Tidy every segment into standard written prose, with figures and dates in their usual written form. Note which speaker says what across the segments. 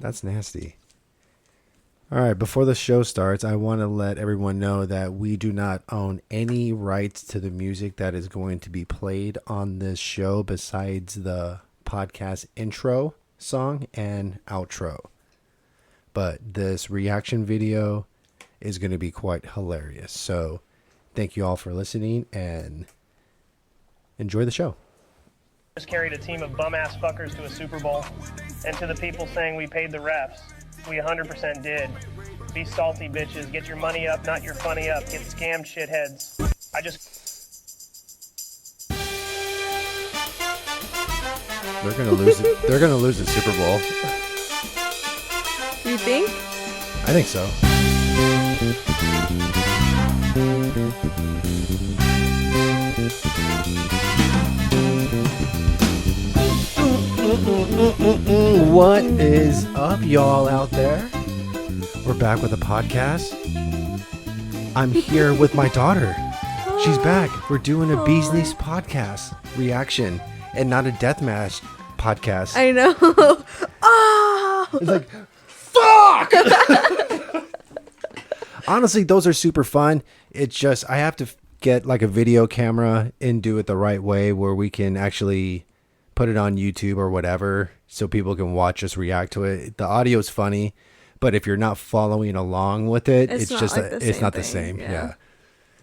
Speaker 1: That's nasty. All right, before the show starts, I want to let everyone know that we do not own any rights to the music that is going to be played on this show besides the podcast intro song and outro. But this reaction video is going to be quite hilarious. So thank you all for listening and enjoy the show.
Speaker 2: Just carried a team of bum-ass fuckers to a Super Bowl. And to the people saying we paid the refs, we 100% did. Be salty, bitches. Get your money up, not your funny up. Get scammed, shitheads.
Speaker 1: They're gonna lose it. They're gonna lose the Super Bowl.
Speaker 3: You think?
Speaker 1: I think so. What is up, y'all out there? We're back with a podcast. I'm here with my daughter. She's back. We're doing a Bee's Knees podcast reaction and not a deathmatch podcast.
Speaker 3: I know. Oh!
Speaker 1: It's like, fuck! Honestly, those are super fun. It's just, I have to get like a video camera and do it the right way where we can actually put it on YouTube or whatever so people can watch us react to it. The audio is funny, but if you're not following along with it, it's just, like it's not the same. Yeah.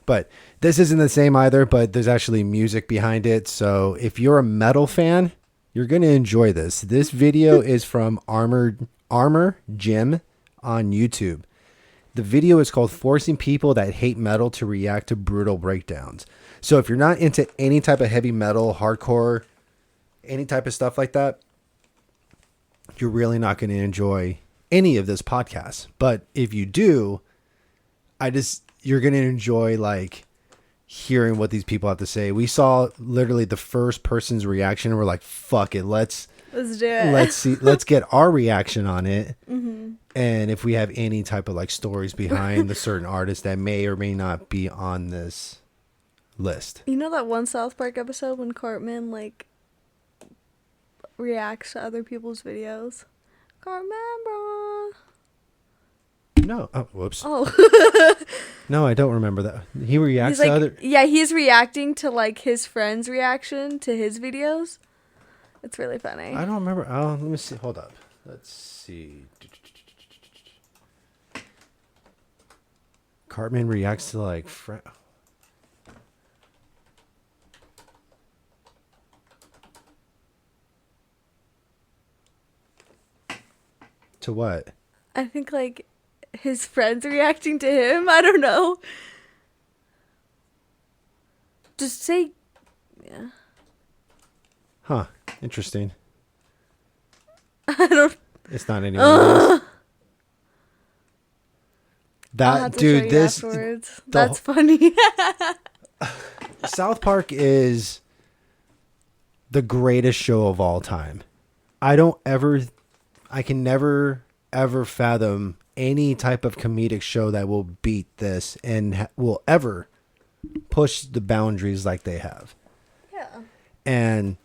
Speaker 1: But this isn't the same either, but there's actually music behind it. So if you're a metal fan, you're going to enjoy this. This video is from Armor Jim on YouTube. The video is called Forcing People That Hate Metal to React to Brutal Breakdowns. So if you're not into any type of heavy metal, hardcore, any type of stuff like that, you're really not going to enjoy any of this podcast. But if you do, you're going to enjoy like hearing what these people have to say. We saw literally the first person's reaction and we're like, fuck it. Let's
Speaker 3: do it.
Speaker 1: Let's get our reaction on it. Mm-hmm. And if we have any type of like stories behind the certain artist that may or may not be on this list.
Speaker 3: You know that one South Park episode when Cartman like reacts to other people's videos? Cartman, bro.
Speaker 1: No. Oh, whoops.
Speaker 3: Oh.
Speaker 1: No, I don't remember that. He reacts to other.
Speaker 3: Yeah, he's reacting to like his friend's reaction to his videos. It's really funny.
Speaker 1: I don't remember. Oh, let me see. Hold up. Let's see. Cartman reacts to like to what?
Speaker 3: I think like his friends reacting to him. I don't know. Just say, yeah.
Speaker 1: Huh. Interesting.
Speaker 3: I don't.
Speaker 1: It's not anyone else.
Speaker 3: That dude, this afterwards. That's funny.
Speaker 1: South Park is the greatest show of all time. I can never ever fathom any type of comedic show that will beat this and will ever push the boundaries like they have.
Speaker 3: Yeah.
Speaker 1: And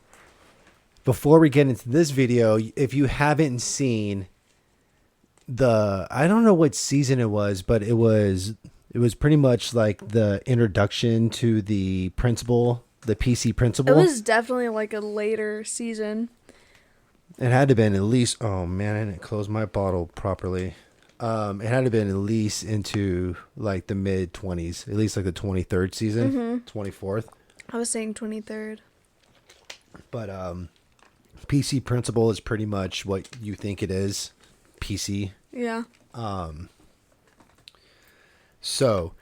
Speaker 1: before we get into this video, if you haven't seen I don't know what season it was, but it was pretty much like the introduction to the principal, the PC principal.
Speaker 3: It was definitely like a later season.
Speaker 1: It had to have been at least, oh man, I didn't close my bottle properly. It had to have been at least into like the mid 20s, at least like the 23rd season, 24th.
Speaker 3: I was saying 23rd.
Speaker 1: But PC principal is pretty much what you think it is. PC.
Speaker 3: Yeah.
Speaker 1: So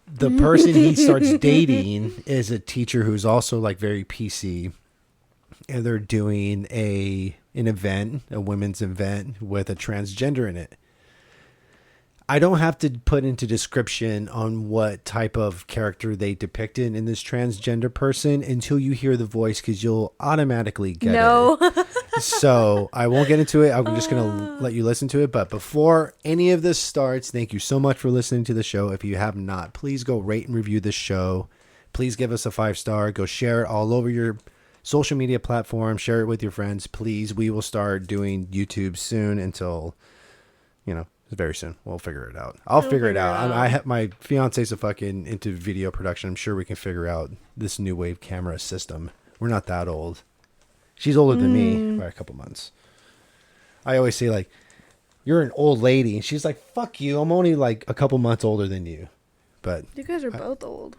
Speaker 1: the person he starts dating is a teacher who's also like very PC, and they're doing an event, a women's event with a transgender in it. I don't have to put into description on what type of character they depicted in this transgender person until you hear the voice, because you'll automatically get it. So I won't get into it. I'm just going to let you listen to it. But before any of this starts, thank you so much for listening to the show. If you have not, please go rate and review this show. Please give us a 5-star. Go share it all over your social media platforms. Share it with your friends, please. We will start doing YouTube soon until, very soon. We'll figure it out. I'll figure it out. I have my fiance's a fucking into video production. I'm sure we can figure out this new wave camera system. We're not that old. She's older than me by a couple months. I always say, like, you're an old lady. And she's like, fuck you. I'm only like a couple months older than you. But
Speaker 3: You guys are both old.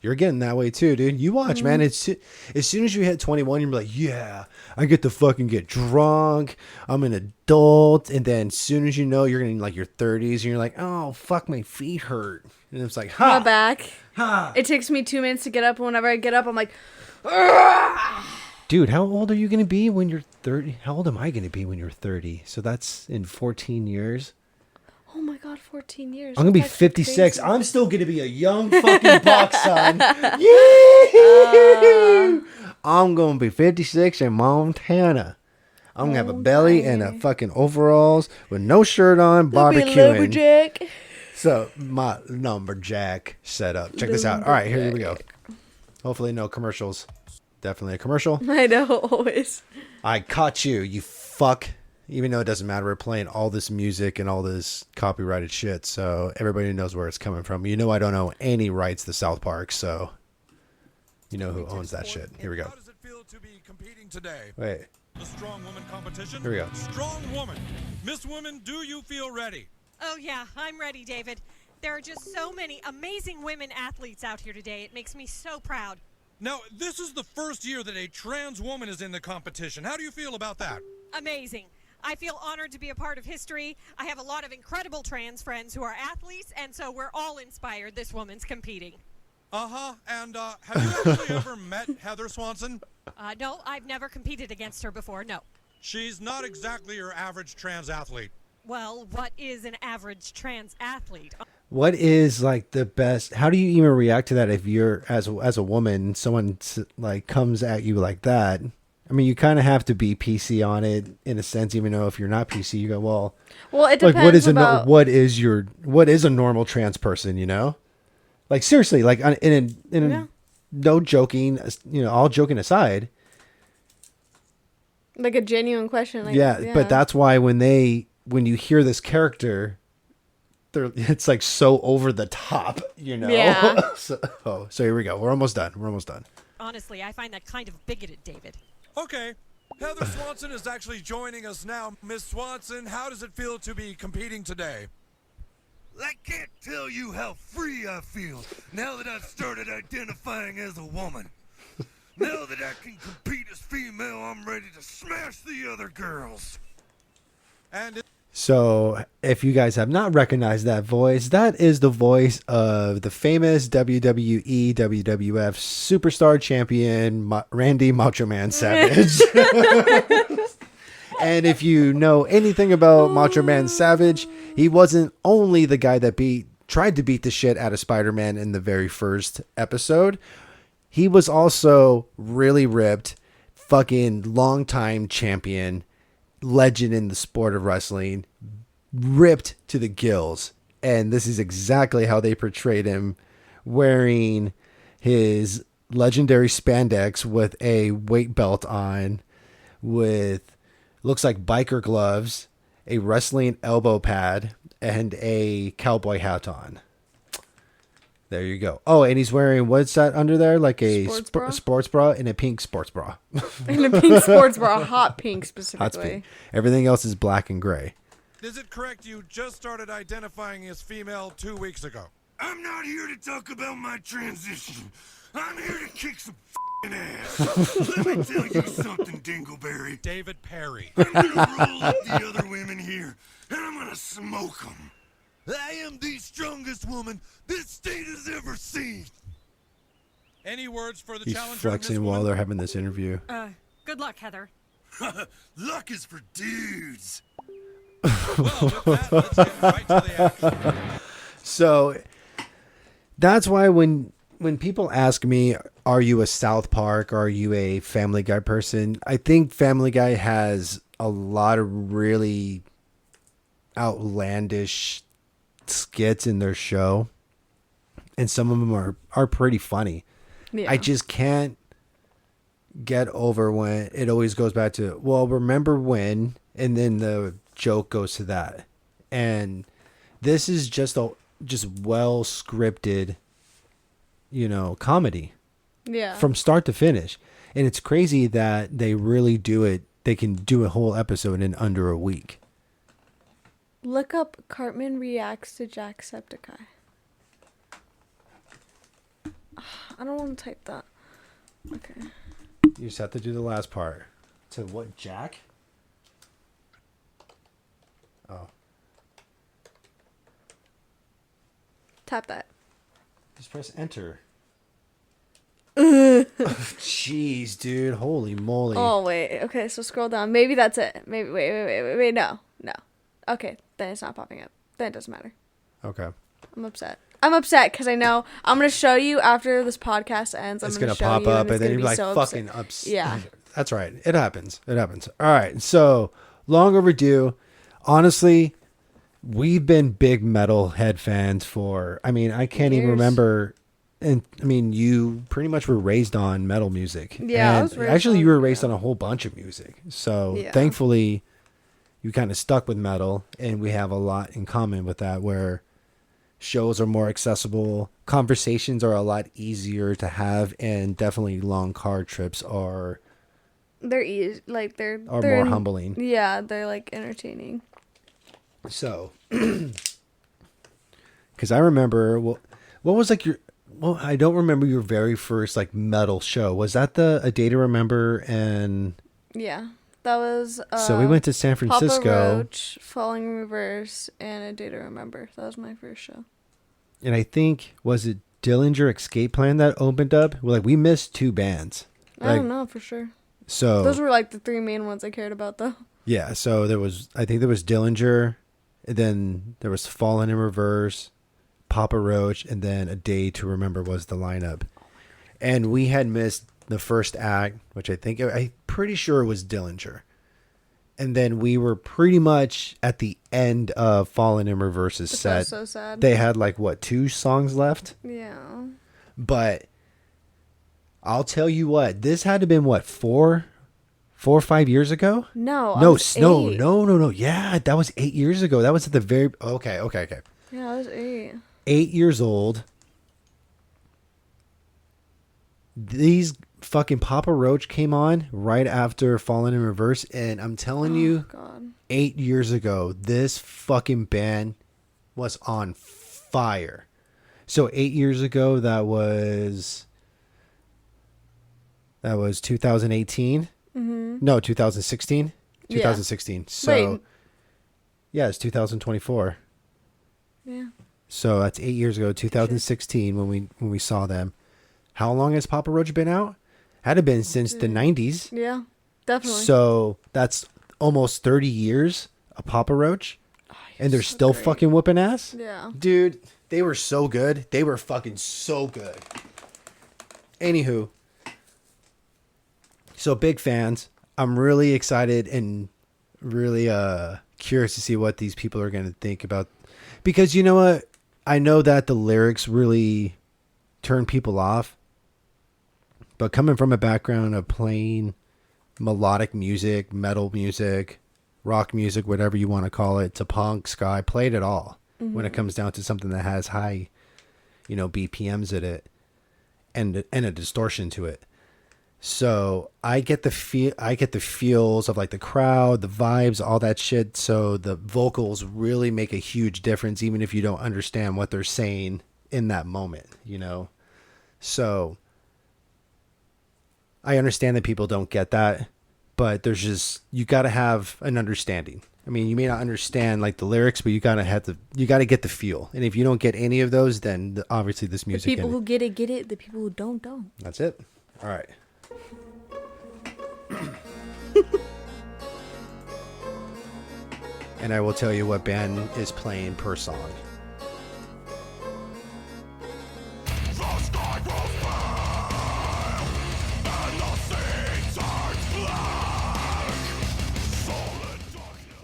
Speaker 1: you're getting that way too, dude. You watch, man. It's as soon as you hit 21, you're like, yeah, I get to fucking get drunk. I'm an adult. And then as soon as you know you're in like your 30s, and you're like, oh, fuck, my feet hurt. And it's like,
Speaker 3: My
Speaker 1: ha,
Speaker 3: back.
Speaker 1: ha.
Speaker 3: It takes me 2 minutes to get up. And whenever I get up, I'm like,
Speaker 1: Dude, how old are you going to be when you're 30? How old am I going to be when you're 30? So that's in 14 years.
Speaker 3: oh my God, 14 years.
Speaker 1: I'm going to be
Speaker 3: That's
Speaker 1: 56.
Speaker 3: crazy.
Speaker 1: I'm still going to be a young fucking buck, son. Yeah. I'm going to be 56 in Montana. I'm going to have a belly and a fucking overalls with no shirt on,
Speaker 3: I'll be a
Speaker 1: barbecuing.
Speaker 3: lumberjack.
Speaker 1: So, my lumberjack setup. Check this out. All right, here we go. Hopefully no commercials. Definitely a commercial.
Speaker 3: I know, always.
Speaker 1: I caught you, you fuck. Even though it doesn't matter, we're playing all this music and all this copyrighted shit, so everybody knows where it's coming from. You know I don't own any rights to South Park, so you know who owns that shit. Here we go.
Speaker 4: How does it feel to be competing today?
Speaker 1: Wait.
Speaker 4: The Strong Woman competition?
Speaker 1: Here we go.
Speaker 4: Strong Woman. Miss Woman, do you feel ready?
Speaker 5: Oh, yeah, I'm ready, David. There are just so many amazing women athletes out here today. It makes me so proud.
Speaker 4: Now, this is the first year that a trans woman is in the competition. How do you feel about that?
Speaker 5: Amazing. I feel honored to be a part of history. I have a lot of incredible trans friends who are athletes, and so we're all inspired this woman's competing.
Speaker 4: Uh-huh. And have you actually ever met Heather Swanson?
Speaker 5: No, I've never competed against her before, no.
Speaker 4: She's not exactly your average trans athlete.
Speaker 5: Well, what is an average trans athlete?
Speaker 1: What is like the best? How do you even react to that if you're as a woman, someone like comes at you like that? I mean, you kind of have to be PC on it in a sense, even though if you're not PC, you go, well,
Speaker 3: Well, it depends
Speaker 1: like
Speaker 3: about...
Speaker 1: what is a normal trans person, you know? Like seriously, like
Speaker 3: Yeah.
Speaker 1: no joking, all joking aside.
Speaker 3: Like a genuine question. Like,
Speaker 1: Yeah, but that's why when you hear this character, it's like so over the top, you know?
Speaker 3: Yeah.
Speaker 1: so here we go. We're almost done.
Speaker 5: Honestly, I find that kind of bigoted, David.
Speaker 4: Okay. Heather Swanson is actually joining us now. Miss Swanson, how does it feel to be competing today?
Speaker 6: I can't tell you how free I feel now that I've started identifying as a woman. Now that I can compete as female, I'm ready to smash the other girls.
Speaker 4: And
Speaker 1: So if you guys have not recognized that voice, that is the voice of the famous WWE, WWF superstar champion, Randy Macho Man Savage. And if you know anything about Macho Man Savage, he wasn't only the guy that tried to beat the shit out of Spider-Man in the very first episode. He was also really ripped, fucking longtime champion, legend in the sport of wrestling, ripped to the gills. And this is exactly how they portrayed him, wearing his legendary spandex with a weight belt on, with looks like biker gloves, a wrestling elbow pad, and a cowboy hat on. There you go. Oh, and he's wearing, what's that under there? Like a sports bra and a pink sports bra.
Speaker 3: In a pink sports bra, hot pink
Speaker 1: Hot
Speaker 3: specifically.
Speaker 1: pink. Everything else is black and gray.
Speaker 4: is it correct you just started identifying as female 2 weeks ago?
Speaker 6: I'm not here to talk about my transition. I'm here to kick some ass. Let me tell you something, Dingleberry.
Speaker 4: David Perry.
Speaker 6: I'm gonna roll up the other women here, and I'm gonna smoke them. I am the strongest woman this state has ever seen.
Speaker 4: Any words for the
Speaker 1: He's
Speaker 4: challenger, Miss
Speaker 1: flexing while
Speaker 4: Woman?
Speaker 1: they're having this interview.
Speaker 5: Good luck, Heather.
Speaker 6: Luck is for dudes.
Speaker 4: Well, with that, let's get right to the action.
Speaker 1: So that's why when people ask me, are you a South Park? Are you a Family Guy person? I think Family Guy has a lot of really outlandish skits in their show. And some of them are pretty funny.
Speaker 3: Yeah.
Speaker 1: I just can't get over when it always goes back to, well, remember when, and then the joke goes to that. And this is just well scripted, comedy
Speaker 3: Yeah.
Speaker 1: from start to finish. And it's crazy that they really do it. They can do a whole episode in under a week.
Speaker 3: Look up Cartman reacts to Jacksepticeye. I don't want to type that. Okay.
Speaker 1: You just have to do the last part. To what, Jack? Oh.
Speaker 3: Tap that.
Speaker 1: Just press enter. Jeez, dude. Holy moly.
Speaker 3: Oh, wait. Okay, so scroll down. Maybe that's it. Maybe. Wait. No. Okay, then it's not popping up. Then it doesn't matter.
Speaker 1: Okay.
Speaker 3: I'm upset because I know I'm going to show you after this podcast ends.
Speaker 1: It's
Speaker 3: going to
Speaker 1: pop
Speaker 3: you,
Speaker 1: up and then
Speaker 3: you're
Speaker 1: you're like
Speaker 3: so
Speaker 1: fucking
Speaker 3: upset.
Speaker 1: upset.
Speaker 3: Yeah.
Speaker 1: That's right. It happens. All right. So, long overdue. Honestly, we've been big metalhead fans for, I can't even
Speaker 3: Years.
Speaker 1: remember. And you pretty much were raised on metal music.
Speaker 3: Yeah, I
Speaker 1: And
Speaker 3: was raised
Speaker 1: actually,
Speaker 3: on-
Speaker 1: you were raised on a whole bunch of music. So,
Speaker 3: Yeah.
Speaker 1: thankfully, you kind of stuck with metal, and we have a lot in common with that, where shows are more accessible, conversations are a lot easier to have, and definitely long car trips are
Speaker 3: They're easy. Like, they're
Speaker 1: more humbling.
Speaker 3: Yeah, they're like entertaining.
Speaker 1: So, because I remember, what was like your, well, I don't remember your very first like metal show. Was that A Day to Remember? And
Speaker 3: Yeah. That was
Speaker 1: so we went to San Francisco.
Speaker 3: Papa Roach, Falling in Reverse, and A Day to Remember. That was my first show.
Speaker 1: And I think, was it Dillinger Escape Plan that opened up? Well, like we missed 2 bands.
Speaker 3: I don't know for sure.
Speaker 1: So
Speaker 3: Those were like the 3 main ones I cared about, though.
Speaker 1: yeah, so I think there was Dillinger, and then there was Fallen in Reverse, Papa Roach, and then A Day to Remember was the lineup. And we had missed the first act, which I'm pretty sure it was Dillinger. And then we were pretty much at the end of Fallen in Reverse's
Speaker 3: Which
Speaker 1: set.
Speaker 3: was so sad.
Speaker 1: They had like, 2 songs left?
Speaker 3: Yeah.
Speaker 1: But I'll tell you what, this had to have been 4 or 5 years ago?
Speaker 3: No. I
Speaker 1: No,
Speaker 3: was
Speaker 1: no.
Speaker 3: 8.
Speaker 1: Yeah, that was 8 years ago. That was at the very, okay.
Speaker 3: Yeah, I was 8.
Speaker 1: 8 years old. These fucking Papa Roach came on right after Fallen in Reverse, and I'm telling you,
Speaker 3: God.
Speaker 1: 8 years ago, this fucking band was on fire. So 8 years ago, that was 2018.
Speaker 3: Mm-hmm.
Speaker 1: No, 2016.
Speaker 3: Yeah.
Speaker 1: 2016. So
Speaker 3: Wait.
Speaker 1: yeah, it's 2024.
Speaker 3: Yeah.
Speaker 1: So that's 8 years ago, 2016, when we saw them. How long has Papa Roach been out? Had to been since the 90s.
Speaker 3: Yeah. Definitely.
Speaker 1: So that's almost 30 years of Papa Roach, and they're
Speaker 3: so
Speaker 1: still
Speaker 3: great.
Speaker 1: fucking whooping ass.
Speaker 3: Yeah.
Speaker 1: Dude, they were so good. They were fucking so good. Anywho, so big fans. I'm really excited and really curious to see what these people are going to think about, because you know what? I know that the lyrics really turn people off, but coming from a background of playing melodic music, metal music, rock music, whatever you want to call it, to punk, ska, I played it all. When it comes down to something that has high, BPMs in it and a distortion to it. So I get the feels of like the crowd, the vibes, all that shit. So the vocals really make a huge difference, even if you don't understand what they're saying in that moment, So I understand that people don't get that, but you got to have an understanding. I mean, you may not understand like the lyrics, but you got to get the feel. And if you don't get any of those, then obviously this
Speaker 3: The
Speaker 1: music.
Speaker 3: people who get it, get it. The people who don't, don't.
Speaker 1: That's it. All right. And I will tell you what band is playing per song.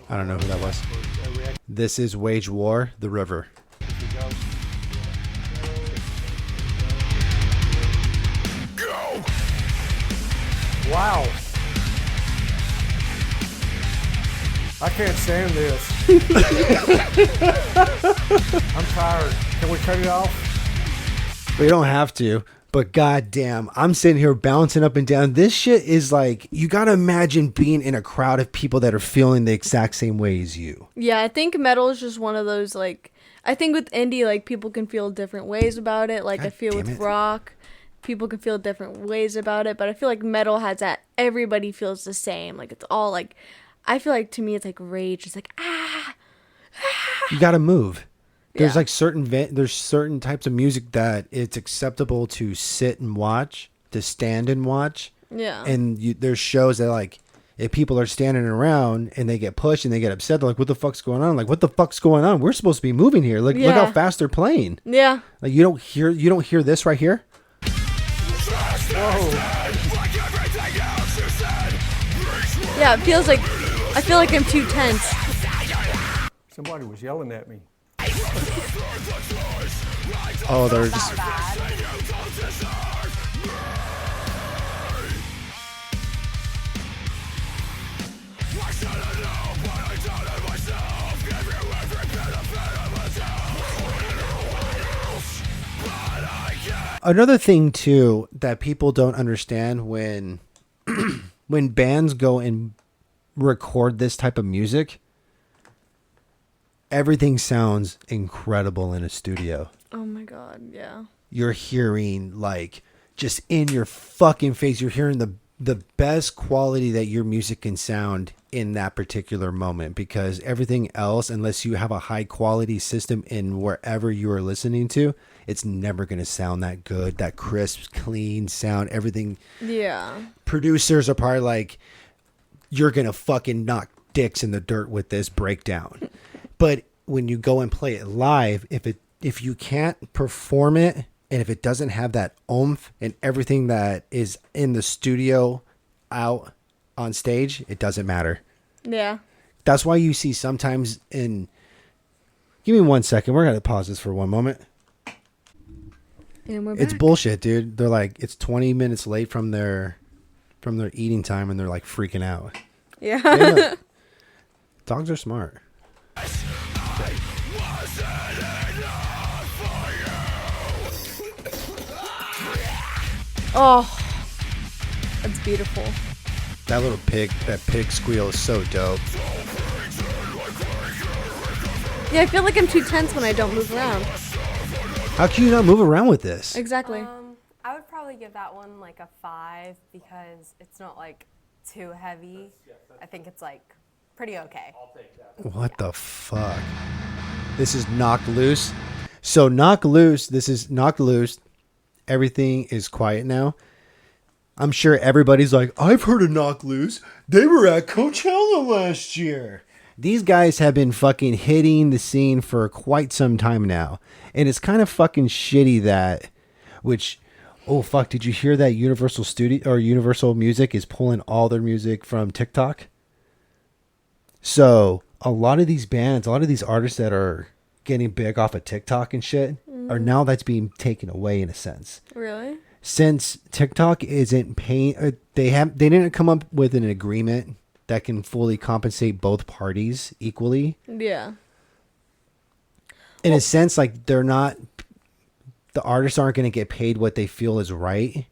Speaker 1: I don't know who that was. This is Wage War, The River.
Speaker 7: I can't stand this. I'm tired. Can we cut it off?
Speaker 1: We don't have to, but goddamn, I'm sitting here bouncing up and down. This shit is like, you gotta imagine being in a crowd of people that are feeling the exact same way as you.
Speaker 3: Yeah, I think metal is just one of those, like, I think with indie, like, people can feel different ways about it. Like,
Speaker 1: God
Speaker 3: I feel
Speaker 1: damn
Speaker 3: with
Speaker 1: it.
Speaker 3: rock, people can feel different ways about it. But I feel like metal has that, everybody feels the same. Like, it's all, like, I feel like, to me, it's like rage. It's like, ah.
Speaker 1: You gotta move. There's
Speaker 3: Yeah.
Speaker 1: like there's certain types of music that it's acceptable to sit and watch, to stand and watch.
Speaker 3: Yeah.
Speaker 1: And there's shows that, like, if people are standing around and they get pushed and they get upset, they're like, what the fuck's going on? Like, what the fuck's going on? We're supposed to be moving here. Like, look how
Speaker 3: Yeah.
Speaker 1: fast they're playing.
Speaker 3: Yeah.
Speaker 1: Like, you don't hear this right here?
Speaker 3: Yeah, it feels like, I feel like I'm too tense.
Speaker 7: Somebody was yelling at me.
Speaker 1: Oh, they're just... Another thing too that people don't understand when when bands go and record this type of music, everything sounds incredible in a studio.
Speaker 3: Oh my god, yeah.
Speaker 1: You're hearing, like, just in your fucking face, you're hearing the best quality that your music can sound in that particular moment, because everything else, unless you have a high quality system in wherever you are listening to, it's never going to sound that good, that crisp, clean sound. Everything.
Speaker 3: Yeah.
Speaker 1: Producers are probably like, you're going to fucking knock dicks in the dirt with this breakdown. But when you go and play it live, if you can't perform it, and if it doesn't have that oomph and everything that is in the studio out on stage, it doesn't matter.
Speaker 3: Yeah.
Speaker 1: That's why you see sometimes in... Give me 1 second. We're going to pause this for one moment.
Speaker 3: And we're
Speaker 1: It's
Speaker 3: back.
Speaker 1: bullshit, dude. They're like, it's 20 minutes late from their eating time, and they're like freaking out.
Speaker 3: Yeah.
Speaker 1: Hey, look. Dogs are smart.
Speaker 3: Oh, that's beautiful.
Speaker 1: That pig squeal is so dope.
Speaker 3: Yeah, I feel like I'm too tense when I don't move around.
Speaker 1: How can you not move around with this?
Speaker 3: Exactly.
Speaker 8: I would probably give that one like a 5 because it's not like too heavy. I think it's like pretty okay.
Speaker 1: What the fuck? This is Knock Loose. So Knock Loose, this is Knock Loose. Everything is quiet now. I'm sure everybody's like, I've heard of Knock Loose. They were at Coachella last year. These guys have been fucking hitting the scene for quite some time now. And it's kind of fucking shitty that, oh fuck, did you hear that Universal Music is pulling all their music from TikTok? So a lot of these bands, a lot of these artists that are getting big off of TikTok and shit are now that's being taken away in a sense.
Speaker 3: Really?
Speaker 1: Since TikTok isn't paying, they didn't come up with an agreement that can fully compensate both parties equally.
Speaker 3: Yeah.
Speaker 1: In a sense, like the artists aren't going to get paid what they feel is right.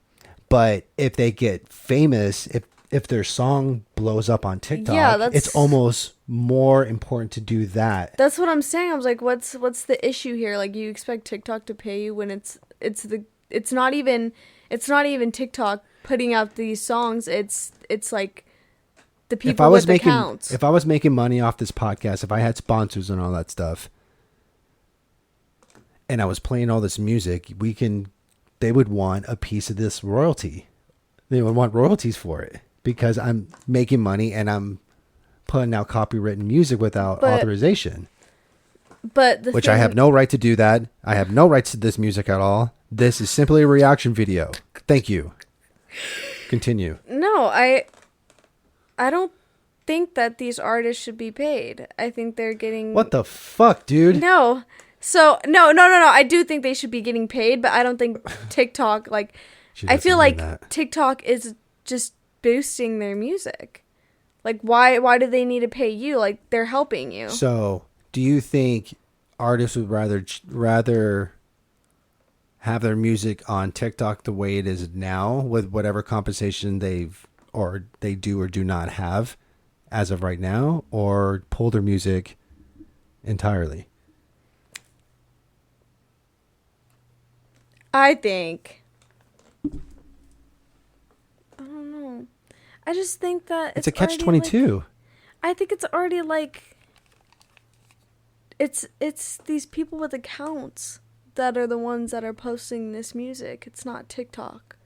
Speaker 1: But if they get famous, if their song blows up on TikTok,
Speaker 3: Yeah,
Speaker 1: it's almost more important to do that.
Speaker 3: That's what I'm saying. I was like, what's the issue here? Like, you expect TikTok to pay you when it's not even TikTok putting out these songs. It's like the people with accounts.
Speaker 1: If I was making money off this podcast, if I had sponsors and all that stuff, and I was playing all this music, they would want a piece of this royalty. They would want royalties for it because I'm making money and I'm putting out copywritten music without authorization.
Speaker 3: But
Speaker 1: I have no right to do that. I have no rights to this music at all. This is simply a reaction video. Thank you. Continue.
Speaker 3: No, I don't think that these artists should be paid. I think they're getting...
Speaker 1: What the fuck, dude?
Speaker 3: No. So, no. I do think they should be getting paid, but I don't think TikTok, like... I feel like TikTok is just boosting their music. Like, why do they need to pay you? Like, they're helping you.
Speaker 1: So, do you think artists would rather have their music on TikTok the way it is now, with whatever compensation they do or do not have as of right now, or pull their music entirely?
Speaker 3: I think. I don't know. I just think that
Speaker 1: It's a catch-22.
Speaker 3: I think it's already like. It's these people with accounts that are the ones that are posting this music. It's not TikTok.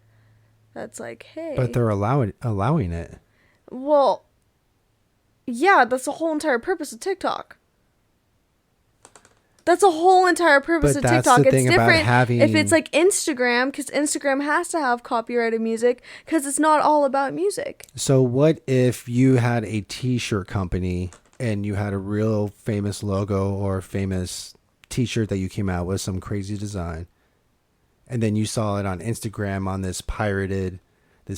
Speaker 3: That's like, hey.
Speaker 1: But they're allowing it.
Speaker 3: Well, yeah, that's the whole entire purpose of TikTok. That's the whole entire purpose
Speaker 1: But
Speaker 3: of
Speaker 1: that's
Speaker 3: TikTok.
Speaker 1: the thing
Speaker 3: It's
Speaker 1: about
Speaker 3: different
Speaker 1: having-
Speaker 3: if it's like Instagram, because Instagram has to have copyrighted music, because it's not all about music.
Speaker 1: So what if you had a t-shirt company and you had a real famous logo or famous t-shirt that you came out with, some crazy design, and then you saw it on Instagram on this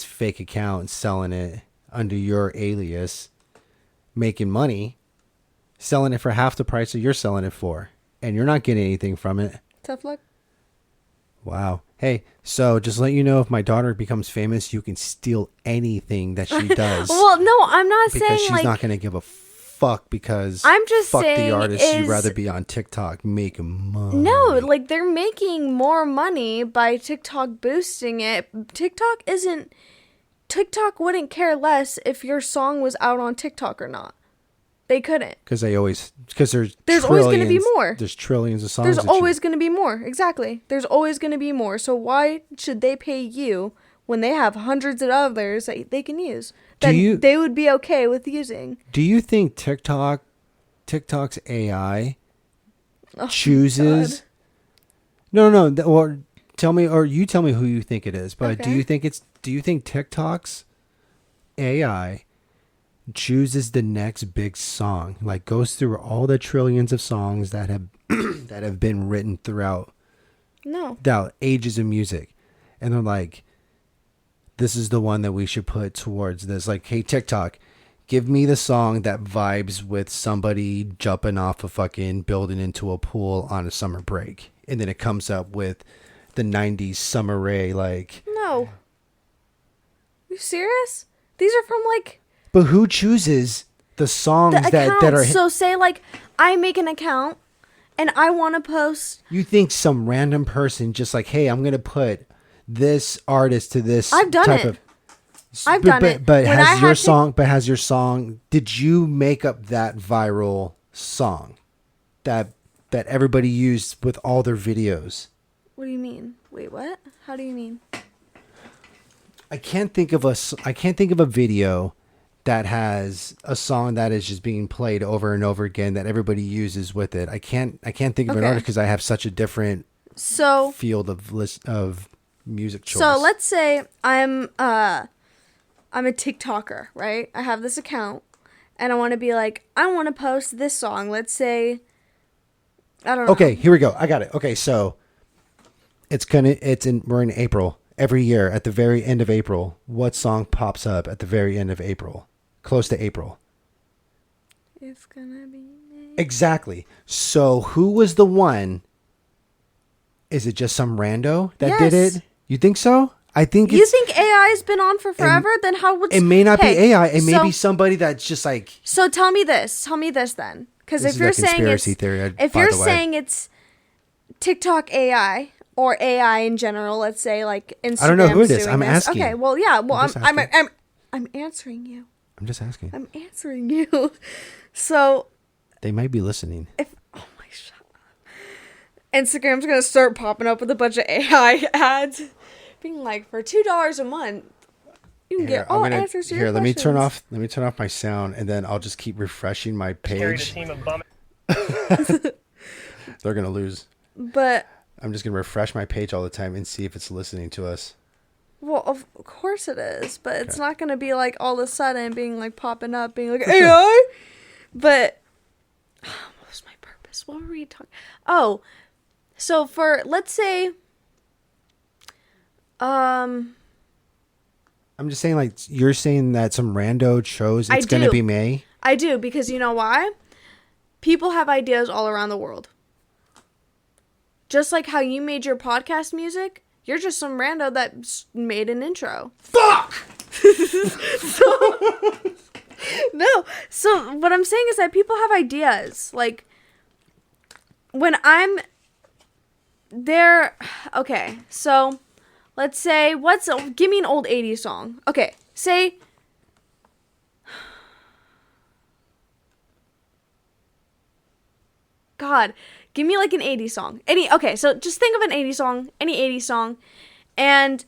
Speaker 1: fake account selling it under your alias, making money, selling it for half the price that you're selling it for, and you're not getting anything from it.
Speaker 3: Tough luck.
Speaker 1: Wow. Hey, so just let you know, if my daughter becomes famous, you can steal anything that she does.
Speaker 3: Well, no, I'm not
Speaker 1: because
Speaker 3: saying
Speaker 1: she's
Speaker 3: like
Speaker 1: not going to give a fuck, because
Speaker 3: I'm just
Speaker 1: fuck
Speaker 3: saying
Speaker 1: the artist. You'd
Speaker 3: is-
Speaker 1: rather be on TikTok making money.
Speaker 3: no, like they're making more money by TikTok boosting it. TikTok wouldn't care less if your song was out on TikTok or not. They couldn't.
Speaker 1: Because there's
Speaker 3: always gonna be
Speaker 1: trillions-
Speaker 3: more.
Speaker 1: There's trillions of songs.
Speaker 3: There's
Speaker 1: that
Speaker 3: always going to be more. Exactly. There's always going to be more. So why should they pay you when they have hundreds of others that they can use? That they would be okay with using.
Speaker 1: Do you think TikTok's AI chooses? No. Or tell me, or you tell me who you think it is. But
Speaker 3: Okay.
Speaker 1: do you think TikTok's AI chooses the next big song, like goes through all the trillions of songs that have that have been written throughout
Speaker 3: No.
Speaker 1: ages of music, and they're like, this is the one that we should put towards this? Like, hey, TikTok, give me the song that vibes with somebody jumping off a fucking building into a pool on a summer break, and then it comes up with the 90s Summer Rae, like.
Speaker 3: No. You serious? These are from like
Speaker 1: But who chooses the songs
Speaker 3: the accounts.
Speaker 1: that are?
Speaker 3: So say like I make an account and I want to post.
Speaker 1: You think some random person just like, hey, I'm gonna put this artist to this
Speaker 3: I've done
Speaker 1: type
Speaker 3: it.
Speaker 1: of.
Speaker 3: I've done it.
Speaker 1: But
Speaker 3: When I
Speaker 1: has your
Speaker 3: had to-
Speaker 1: song? But has your song? Did you make up that viral song that everybody used with all their videos?
Speaker 3: What do you mean? Wait, what? How do you mean?
Speaker 1: I can't think of a video that has a song that is just being played over and over again that everybody uses with it. I can't think of an
Speaker 3: Okay.
Speaker 1: artist because I have such a different
Speaker 3: So
Speaker 1: field of music choice.
Speaker 3: So let's say I'm a TikToker, right? I have this account and I want to be like, I want to post this song. Let's say, I don't know.
Speaker 1: Okay, here we go. I got it. Okay, so we're in April. Every year at the very end of April, what song pops up at the very end of April? Close to April.
Speaker 3: It's gonna be.
Speaker 1: Exactly. So who was the one? Is it just some rando that did
Speaker 3: Yes.
Speaker 1: it? You think so? I think
Speaker 3: You think AI has been on for forever? Then how would
Speaker 1: it may not be
Speaker 3: Hey,
Speaker 1: AI. It may
Speaker 3: so-
Speaker 1: be somebody that's just like.
Speaker 3: So tell me this. Tell me this then, because
Speaker 1: This
Speaker 3: if
Speaker 1: is
Speaker 3: you're
Speaker 1: a
Speaker 3: saying it's
Speaker 1: conspiracy theory,
Speaker 3: if
Speaker 1: by
Speaker 3: you're
Speaker 1: the way.
Speaker 3: saying it's TikTok AI or AI in general, let's say like Instagram.
Speaker 1: I don't know who it is.
Speaker 3: doing
Speaker 1: I'm
Speaker 3: this.
Speaker 1: asking.
Speaker 3: Okay. Well, yeah. Well,
Speaker 1: I'm just
Speaker 3: I'm
Speaker 1: asking.
Speaker 3: I'm answering you.
Speaker 1: I'm just asking.
Speaker 3: I'm answering you. So
Speaker 1: They might be listening.
Speaker 3: shut up. Instagram's gonna start popping up with a bunch of AI ads, being like, for $2 a month, you can get all answers to your
Speaker 1: Let me turn
Speaker 3: questions.
Speaker 1: off my sound, and then I'll just keep refreshing my
Speaker 2: Carried a
Speaker 1: page.
Speaker 2: team of bum
Speaker 1: They're gonna lose.
Speaker 3: But
Speaker 1: I'm just gonna refresh my page all the time and see if it's listening to us.
Speaker 3: well, of course it is, but it's not gonna be like all of a sudden being like popping up, being like AI. But what was my purpose? What were we talking? Oh, so for let's say,
Speaker 1: I'm just saying, like, you're saying that some rando chose
Speaker 3: I
Speaker 1: it's going to
Speaker 3: do.
Speaker 1: be May.
Speaker 3: I do, because you know why? People have ideas all around the world. Just like how you made your podcast music, you're just some rando that made an intro.
Speaker 1: Fuck!
Speaker 3: No. So what I'm saying is that people have ideas. Like, when I'm there, okay, so let's say, give me an old 80s song. Okay, say, God, give me like an 80s song. Okay, so just think of an 80s song, any 80s song, and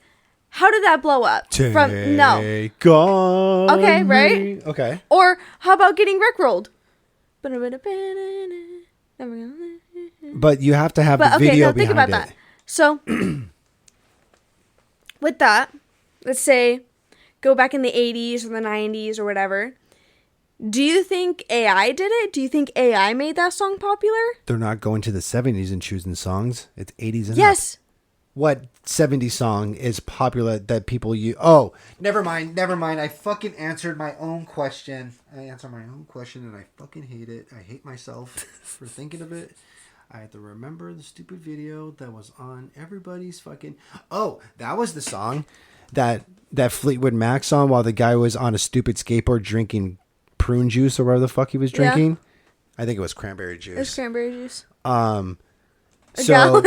Speaker 3: how did that blow up?
Speaker 1: Take
Speaker 3: On
Speaker 1: okay,
Speaker 3: right?
Speaker 1: Me. Okay.
Speaker 3: Or how about getting rickrolled?
Speaker 1: But you have to have
Speaker 3: But
Speaker 1: the
Speaker 3: okay,
Speaker 1: video
Speaker 3: now think
Speaker 1: behind
Speaker 3: about
Speaker 1: it.
Speaker 3: that. So, with that, let's say, go back in the 80s or the 90s or whatever. Do you think AI did it? Do you think AI made that song popular?
Speaker 1: They're not going to the 70s and choosing songs. It's 80s and up.
Speaker 3: Yes.
Speaker 1: What 70s song is popular that people use? Oh, never mind. I fucking answered my own question. I answered my own question and I fucking hate it. I hate myself for thinking of it. I had to remember the stupid video that was on everybody's fucking... Oh, that was the song that Fleetwood Mac song while the guy was on a stupid skateboard drinking prune juice or whatever the fuck he was drinking. I think it was cranberry juice.
Speaker 3: It's cranberry juice.
Speaker 1: So,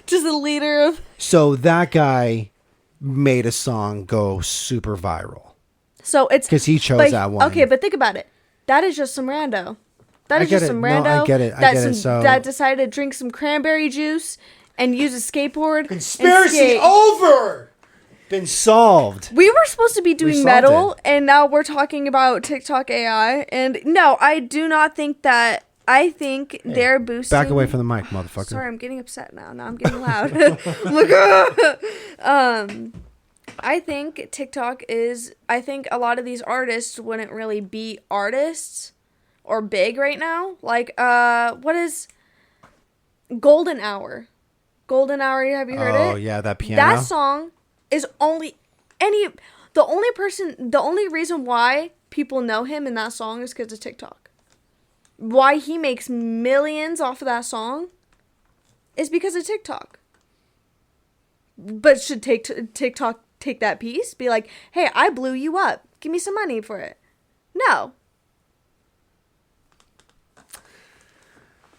Speaker 3: just a liter of...
Speaker 1: So that guy made a song go super viral.
Speaker 3: So it's...
Speaker 1: Because he chose that one.
Speaker 3: Okay, but think about it. That is just some rando. That is just some rando.
Speaker 1: No, I get it.
Speaker 3: That decided to drink some cranberry juice and use a skateboard.
Speaker 1: Conspiracy over! Been solved.
Speaker 3: We were supposed to be doing
Speaker 1: solved
Speaker 3: metal,
Speaker 1: it.
Speaker 3: and now we're talking about TikTok AI. And no, I do not think that. I think they're boosting.
Speaker 1: Back away from the mic, motherfucker.
Speaker 3: Sorry, I'm getting upset now. Now I'm getting loud. I'm like, I think TikTok is. I think a lot of these artists wouldn't really be artists or big right now. Like, what is Golden Hour? Golden Hour. Have you heard it?
Speaker 1: Oh yeah, that piano.
Speaker 3: That song is the only reason why people know him in that song is because of TikTok. Why he makes millions off of that song is because of TikTok. But should TikTok take that piece? Be like, hey, I blew you up. Give me some money for it. No.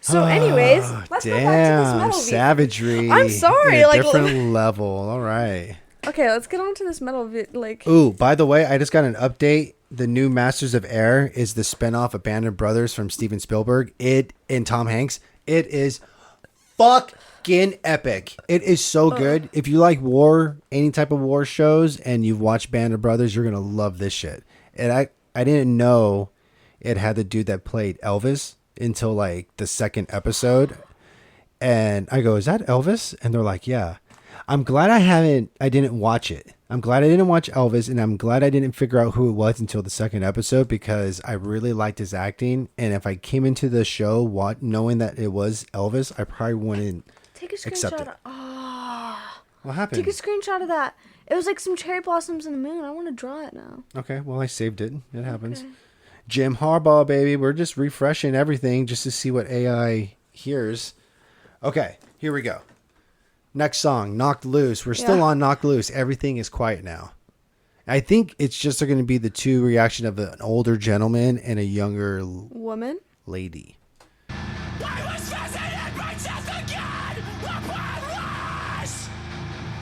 Speaker 3: So anyways, let's go back to this metal beat.
Speaker 1: Savagery.
Speaker 3: I'm sorry,
Speaker 1: A
Speaker 3: like
Speaker 1: different level. All right.
Speaker 3: Okay, let's get on to this metal like.
Speaker 1: Ooh, by the way, I just got an update. The new Masters of Air is the spinoff of Band of Brothers from Steven Spielberg. And Tom Hanks. It is fucking epic. It is so good. If you like war, any type of war shows, and you've watched Band of Brothers, you're gonna love this shit. And I didn't know it had the dude that played Elvis until like the second episode. And I go, is that Elvis? And they're like, yeah. I'm glad I didn't watch it. I'm glad I didn't watch Elvis, and I'm glad I didn't figure out who it was until the second episode because I really liked his acting. And if I came into the show knowing that it was Elvis, I probably wouldn't
Speaker 3: Take a
Speaker 1: accept
Speaker 3: screenshot.
Speaker 1: it.
Speaker 3: Oh,
Speaker 1: What happened?
Speaker 3: take a screenshot of that. It was like some cherry blossoms in the moon. I want to draw it now.
Speaker 1: Okay, well, I saved it. It happens. Okay. Jim Harbaugh, baby. We're just refreshing everything just to see what AI hears. Okay, here we go. Next song, Knocked Loose. We're still on Knocked Loose. Everything is quiet now. I think it's just going to be the two reaction of an older gentleman and a younger
Speaker 3: woman
Speaker 1: lady.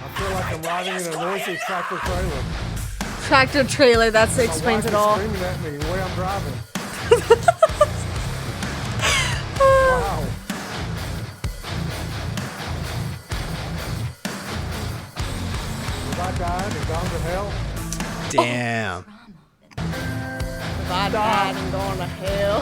Speaker 7: I feel like I'm riding in a noisy tractor trailer.
Speaker 3: Tractor trailer, that explains it all.
Speaker 7: Screaming at me the way I'm driving. Wow. If I died and gone to hell.
Speaker 1: Damn.
Speaker 3: If I died and gone to hell.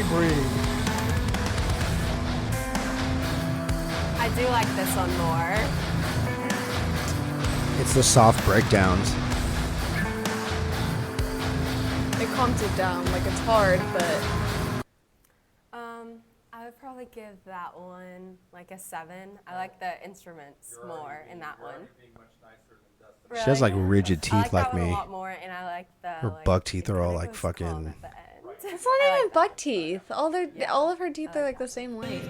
Speaker 7: Breathe.
Speaker 8: I do like this one more.
Speaker 1: It's the soft breakdowns.
Speaker 3: It calms it down. Like, it's hard, but...
Speaker 8: probably give that one like a 7. I like the instruments more in that one.
Speaker 1: She has like rigid
Speaker 8: I
Speaker 1: teeth
Speaker 8: like
Speaker 1: like
Speaker 8: that one a
Speaker 1: me.
Speaker 8: lot more, and I like the
Speaker 1: Her
Speaker 8: like,
Speaker 1: buck teeth
Speaker 8: it
Speaker 1: are all
Speaker 8: kinda
Speaker 1: like
Speaker 8: goes calm
Speaker 1: fucking.
Speaker 8: at the end.
Speaker 3: It's not even buck teeth. All of her teeth are like the same length.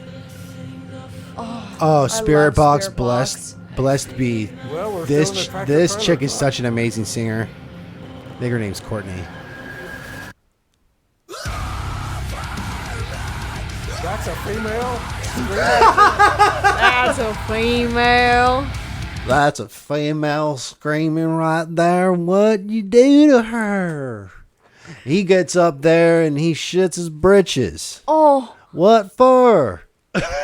Speaker 1: Oh, Spirit
Speaker 3: love
Speaker 1: Box,
Speaker 3: Spirit Box.
Speaker 1: blessed be.
Speaker 7: Well, we're
Speaker 1: This
Speaker 7: still in the tractor
Speaker 1: this
Speaker 7: trailer
Speaker 1: chick is
Speaker 7: park.
Speaker 1: such an amazing singer. I think her name's Courtney.
Speaker 7: That's a female.
Speaker 3: That's a female.
Speaker 1: That's a female screaming right there. What you do to her? He gets up there and he shits his britches.
Speaker 3: Oh,
Speaker 1: What for?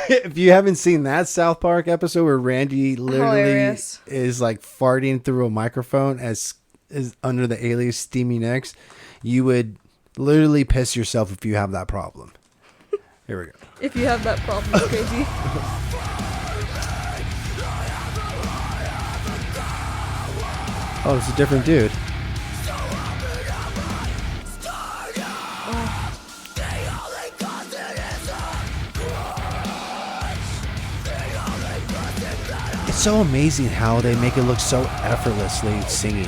Speaker 1: If you haven't seen that South Park episode where Randy literally
Speaker 3: Hilarious.
Speaker 1: is like farting through a microphone as is under the alias Steamy Nicks, you would literally piss yourself if you have that problem. Here we go.
Speaker 3: if you have that problem, it's crazy.
Speaker 1: Oh, it's a different dude. It's so amazing how they make it look so effortlessly singing.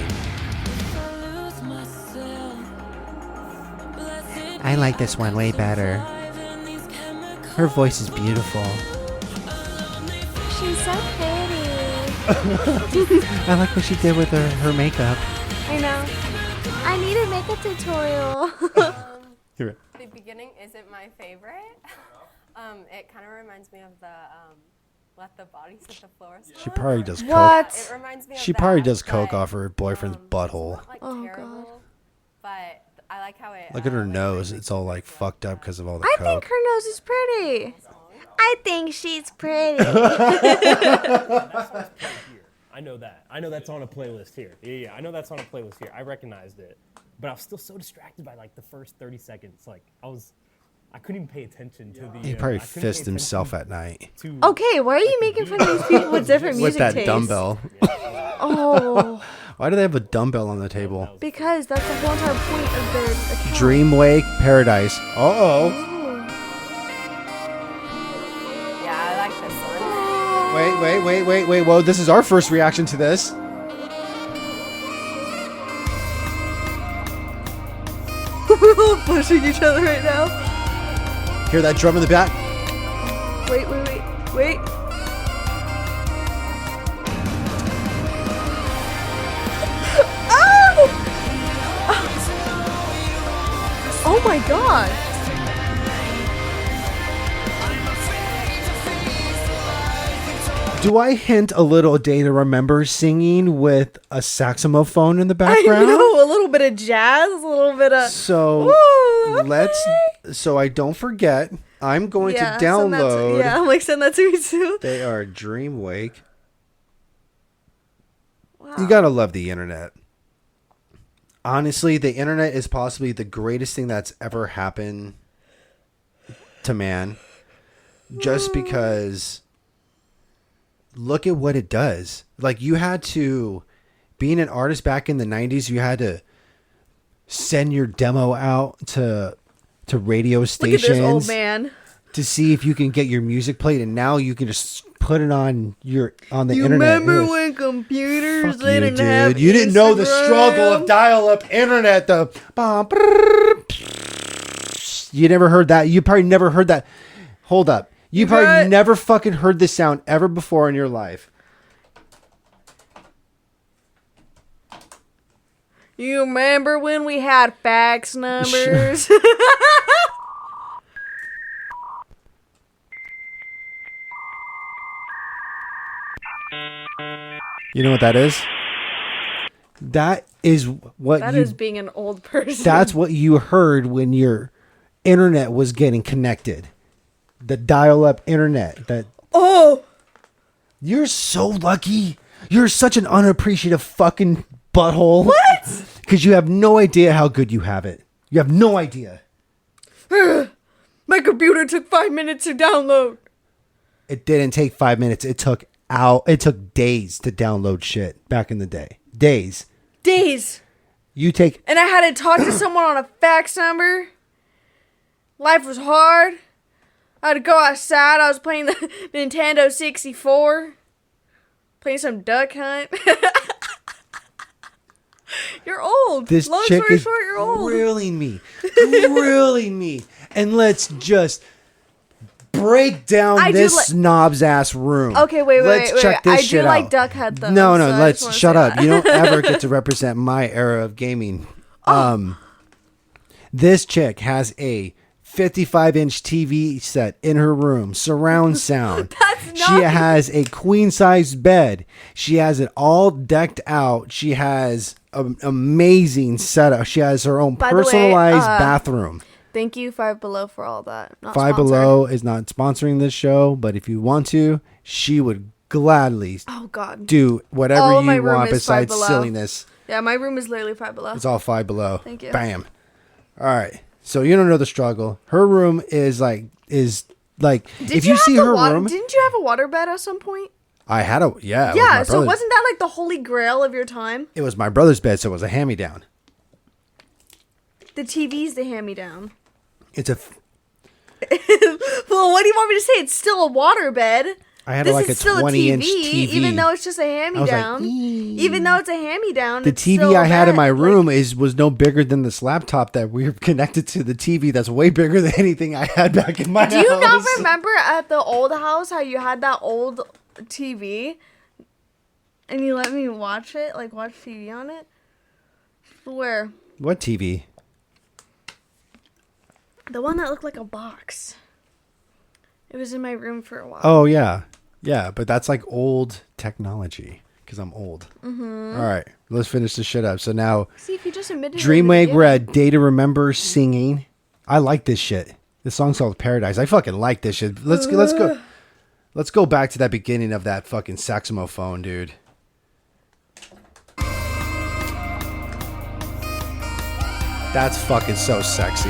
Speaker 1: I like this one way better. Her voice is beautiful.
Speaker 3: She's so pretty.
Speaker 1: I like what she did with her makeup.
Speaker 3: I know. I need a makeup tutorial.
Speaker 1: Here.
Speaker 8: The beginning isn't my favorite. It kind of reminds me of the Let the Bodies Hit the Floor song.
Speaker 1: She probably does coke.
Speaker 3: What?
Speaker 8: It reminds me of
Speaker 1: She
Speaker 8: that,
Speaker 1: probably does coke
Speaker 8: but,
Speaker 1: off her boyfriend's butthole.
Speaker 8: It's not, like,
Speaker 3: Oh,
Speaker 8: terrible,
Speaker 3: God.
Speaker 8: but I like how it.
Speaker 1: Look at her
Speaker 8: like,
Speaker 1: nose. It's all like fucked up because of all the
Speaker 3: I
Speaker 1: coke.
Speaker 3: think her nose is pretty. I think she's pretty.
Speaker 9: I know that. I know that's on a playlist here. Yeah. I know that's on a playlist here. I recognized it. But I was still so distracted by like the first 30 seconds. Like I couldn't even pay attention to the.
Speaker 1: He probably
Speaker 9: I couldn't pay
Speaker 1: fist himself
Speaker 9: attention
Speaker 1: at night
Speaker 9: to-
Speaker 3: Okay, why are you making fun of these people with different
Speaker 1: with
Speaker 3: music
Speaker 1: that
Speaker 3: tastes?
Speaker 1: dumbbell.
Speaker 3: Oh,
Speaker 1: Why do they have a dumbbell on the table?
Speaker 3: because that's the whole entire point of their account.
Speaker 1: Dreamwake Paradise. Uh-oh.
Speaker 8: Yeah, I like this one.
Speaker 1: Wait. Whoa, this is our first reaction to this.
Speaker 3: We're all pushing each other right now.
Speaker 1: Hear that drum in the back?
Speaker 3: Wait. Oh my god.
Speaker 1: Do I hint a little Day to Remember singing with a saxophone in the
Speaker 3: I
Speaker 1: background?
Speaker 3: know, a little bit of jazz, a little bit of.
Speaker 1: So
Speaker 3: Ooh, okay.
Speaker 1: so I don't forget, I'm going to
Speaker 3: send that
Speaker 1: download.
Speaker 3: yeah, I'm like, send that to me too.
Speaker 1: They are Dreamwake.
Speaker 3: Wow.
Speaker 1: You gotta love the internet. Honestly, the internet is possibly the greatest thing that's ever happened to man. Just because look at what it does. Like, you had to, being an artist back in the 90s, you had to send your demo out to radio
Speaker 3: Look at
Speaker 1: stations
Speaker 3: this old man.
Speaker 1: to see if you can get your music played, and now you can just put it on the
Speaker 3: You
Speaker 1: internet.
Speaker 3: remember
Speaker 1: Yes.
Speaker 3: when computers
Speaker 1: Fuck
Speaker 3: they
Speaker 1: you,
Speaker 3: didn't
Speaker 1: dude.
Speaker 3: have
Speaker 1: You didn't know the struggle of
Speaker 3: Instagram?
Speaker 1: dial-up internet. You never heard that. You probably never heard that. Hold up. You probably
Speaker 3: got-
Speaker 1: never fucking heard this sound ever before in your life.
Speaker 3: You remember when we had fax numbers?
Speaker 1: You know what that is? That is what
Speaker 3: That
Speaker 1: you.
Speaker 3: is being an old person.
Speaker 1: That's what you heard when your internet was getting connected. The dial-up internet. That
Speaker 3: Oh,
Speaker 1: you're so lucky. You're such an unappreciative fucking butthole.
Speaker 3: What?
Speaker 1: Because you have no idea how good you have it. You have no idea.
Speaker 3: my computer took 5 minutes to download.
Speaker 1: It didn't take 5 minutes. It took days to download shit back in the day. Days.
Speaker 3: Days.
Speaker 1: You take
Speaker 3: And I had to talk to someone on a fax number. Life was hard. I had to go outside. I was playing the Nintendo 64. Playing some Duck Hunt. You're old.
Speaker 1: This
Speaker 3: Long
Speaker 1: chick
Speaker 3: story
Speaker 1: is
Speaker 3: short, you're old.
Speaker 1: grilling me. And let's just break down
Speaker 3: I do
Speaker 1: this
Speaker 3: li-
Speaker 1: snob's ass room.
Speaker 3: Okay, wait.
Speaker 1: Let's check this
Speaker 3: I
Speaker 1: shit
Speaker 3: do like
Speaker 1: out.
Speaker 3: Duck Hunt though.
Speaker 1: No,
Speaker 3: so I
Speaker 1: let's
Speaker 3: just wanna
Speaker 1: shut
Speaker 3: say
Speaker 1: up.
Speaker 3: that.
Speaker 1: You don't ever get to represent my era of gaming. This chick has a 55-inch TV set in her room, surround sound.
Speaker 3: That's
Speaker 1: She
Speaker 3: not.
Speaker 1: has a queen-size bed. She has it all decked out. She has an amazing setup. She has her own
Speaker 3: By the way,
Speaker 1: personalized bathroom.
Speaker 3: Thank you, Five Below, for all that. Not
Speaker 1: Five
Speaker 3: sponsored.
Speaker 1: Below is not sponsoring this show, but if you want to, she would gladly
Speaker 3: Oh God.
Speaker 1: do whatever
Speaker 3: All of my
Speaker 1: you
Speaker 3: room
Speaker 1: want
Speaker 3: is Five
Speaker 1: besides
Speaker 3: Below.
Speaker 1: silliness.
Speaker 3: Yeah, my room is literally Five Below.
Speaker 1: It's all Five Below.
Speaker 3: Thank you.
Speaker 1: Bam. All right. So you don't know the struggle. Her room is like
Speaker 3: Did
Speaker 1: if you
Speaker 3: have
Speaker 1: see
Speaker 3: the
Speaker 1: her
Speaker 3: water,
Speaker 1: room.
Speaker 3: Didn't you have a waterbed at some point?
Speaker 1: I had a yeah. It was
Speaker 3: Yeah.
Speaker 1: my
Speaker 3: So
Speaker 1: brother's-
Speaker 3: wasn't that like the holy grail of your time?
Speaker 1: It was my brother's bed, so it was a hand-me-down.
Speaker 3: The TV's the hand-me-down.
Speaker 1: It's a.
Speaker 3: Well, what do you want me to say? It's still a waterbed.
Speaker 1: I had
Speaker 3: This
Speaker 1: like a
Speaker 3: is still
Speaker 1: 20-inch TV.
Speaker 3: even though it's just a hand-me-down. Even though it's a hand-me-down,
Speaker 1: The
Speaker 3: it's
Speaker 1: TV
Speaker 3: still
Speaker 1: I had in
Speaker 3: that.
Speaker 1: my
Speaker 3: Like,
Speaker 1: room was no bigger than this laptop that we were connected to. The TV that's way bigger than anything I had back in my house.
Speaker 3: do you not remember at the old house how you had that old TV, and you let me watch it, like watch TV on it? Where?
Speaker 1: What TV?
Speaker 3: The one that looked like a box. It was in my room for a while.
Speaker 1: Oh yeah, but that's like old technology because I'm old. Mm-hmm. All right, let's finish this shit up. So now,
Speaker 3: See, if you just admitted it in the
Speaker 1: Dreamwave, we're
Speaker 3: beginning.
Speaker 1: at Day to Remember singing. I like this shit. This song's called Paradise. I fucking like this shit. Let's go back to that beginning of that fucking saxophone, dude. That's fucking so sexy.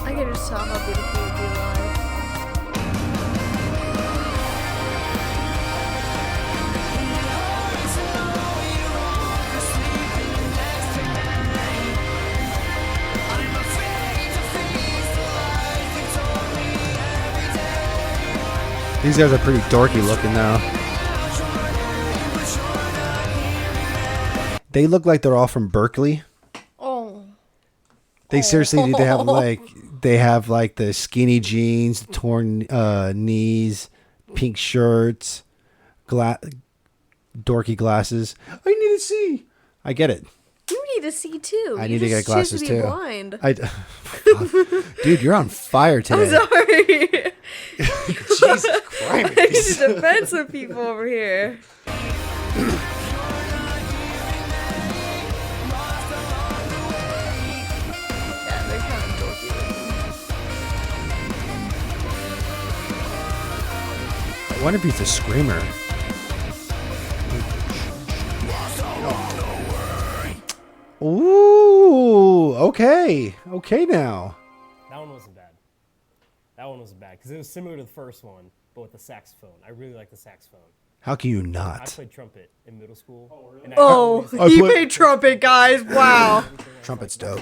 Speaker 3: I can just tell how beautiful it would be live.
Speaker 1: These guys are pretty dorky looking now. They look like they're all from Berkeley.
Speaker 3: Oh.
Speaker 1: They seriously do. They have like the skinny jeans, torn knees, pink shirts, dorky glasses. I need to see. I get it.
Speaker 3: You need to see too.
Speaker 1: I
Speaker 3: You
Speaker 1: need to
Speaker 3: just
Speaker 1: get glasses
Speaker 3: choose to be
Speaker 1: too.
Speaker 3: Blind.
Speaker 1: Dude, you're on fire today.
Speaker 3: I'm sorry.
Speaker 1: Jesus
Speaker 3: I need
Speaker 1: Christ.
Speaker 3: to defend some people over here. Yeah, they're kind of dorky looking.
Speaker 1: I wonder if he's a screamer. Ooh, okay now.
Speaker 9: That one wasn't bad. That one wasn't bad because it was similar to the first one, but with the saxophone. I really like the saxophone.
Speaker 1: How can you
Speaker 9: I
Speaker 1: not?
Speaker 9: played trumpet in middle school. Oh, really?
Speaker 3: Oh,
Speaker 1: I
Speaker 3: he
Speaker 1: put-
Speaker 3: played trumpet, guys. Wow.
Speaker 1: Trumpet's dope.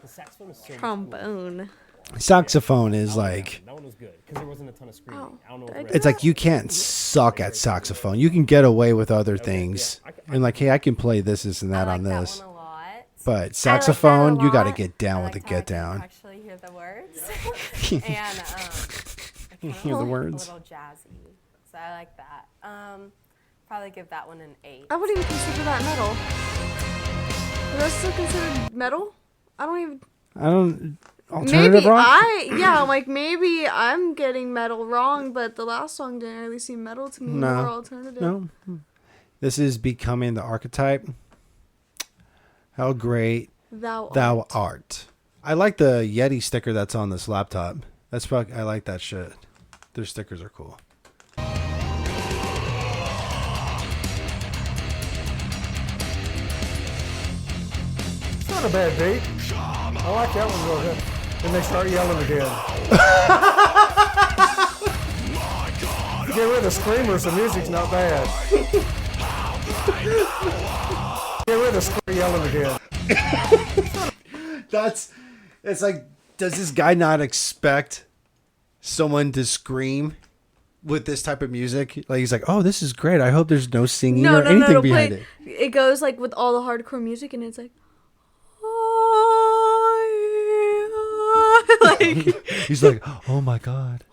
Speaker 9: The saxophone is so
Speaker 3: Trombone.
Speaker 1: Saxophone is like,
Speaker 9: That one was good because there wasn't a ton of screaming.
Speaker 3: Oh,
Speaker 9: I don't know.
Speaker 3: did I
Speaker 9: What
Speaker 3: get
Speaker 1: it's like you can't suck at saxophone. You can get away with other things. And like, hey, I can play this and that
Speaker 8: I
Speaker 1: on
Speaker 8: like
Speaker 1: this.
Speaker 8: that one a lot.
Speaker 1: But saxophone,
Speaker 8: I like that a
Speaker 1: you got to
Speaker 8: lot.
Speaker 1: get down
Speaker 8: I
Speaker 1: with the
Speaker 8: like how I
Speaker 1: get
Speaker 8: can
Speaker 1: down.
Speaker 8: Actually hear the words. And I kinda
Speaker 1: Hear the
Speaker 8: like
Speaker 1: words?
Speaker 8: A little jazzy, so I like that. Probably give that one an 8.
Speaker 3: I wouldn't even consider that metal. Is that still considered metal? I don't even.
Speaker 1: I don't. Alternative
Speaker 3: Maybe
Speaker 1: rock?
Speaker 3: like maybe I'm getting metal wrong, but the last song didn't really seem metal to me.
Speaker 1: No.
Speaker 3: More alternative.
Speaker 1: No. This is Becoming the Archetype. How great thou art. I like the Yeti sticker that's on this laptop. I like that shit. Their stickers are cool.
Speaker 7: It's not a bad beat. I like that one. Go ahead. Then they start yelling again. Get rid of screamers. The music's not bad. Get rid of yelling again.
Speaker 1: It's like, does this guy not expect someone to scream with this type of music? Like, he's like, oh, this is great. I hope there's no singing or anything behind it.
Speaker 3: It goes like with all the hardcore music, and it's like, like
Speaker 1: He's like, oh my God.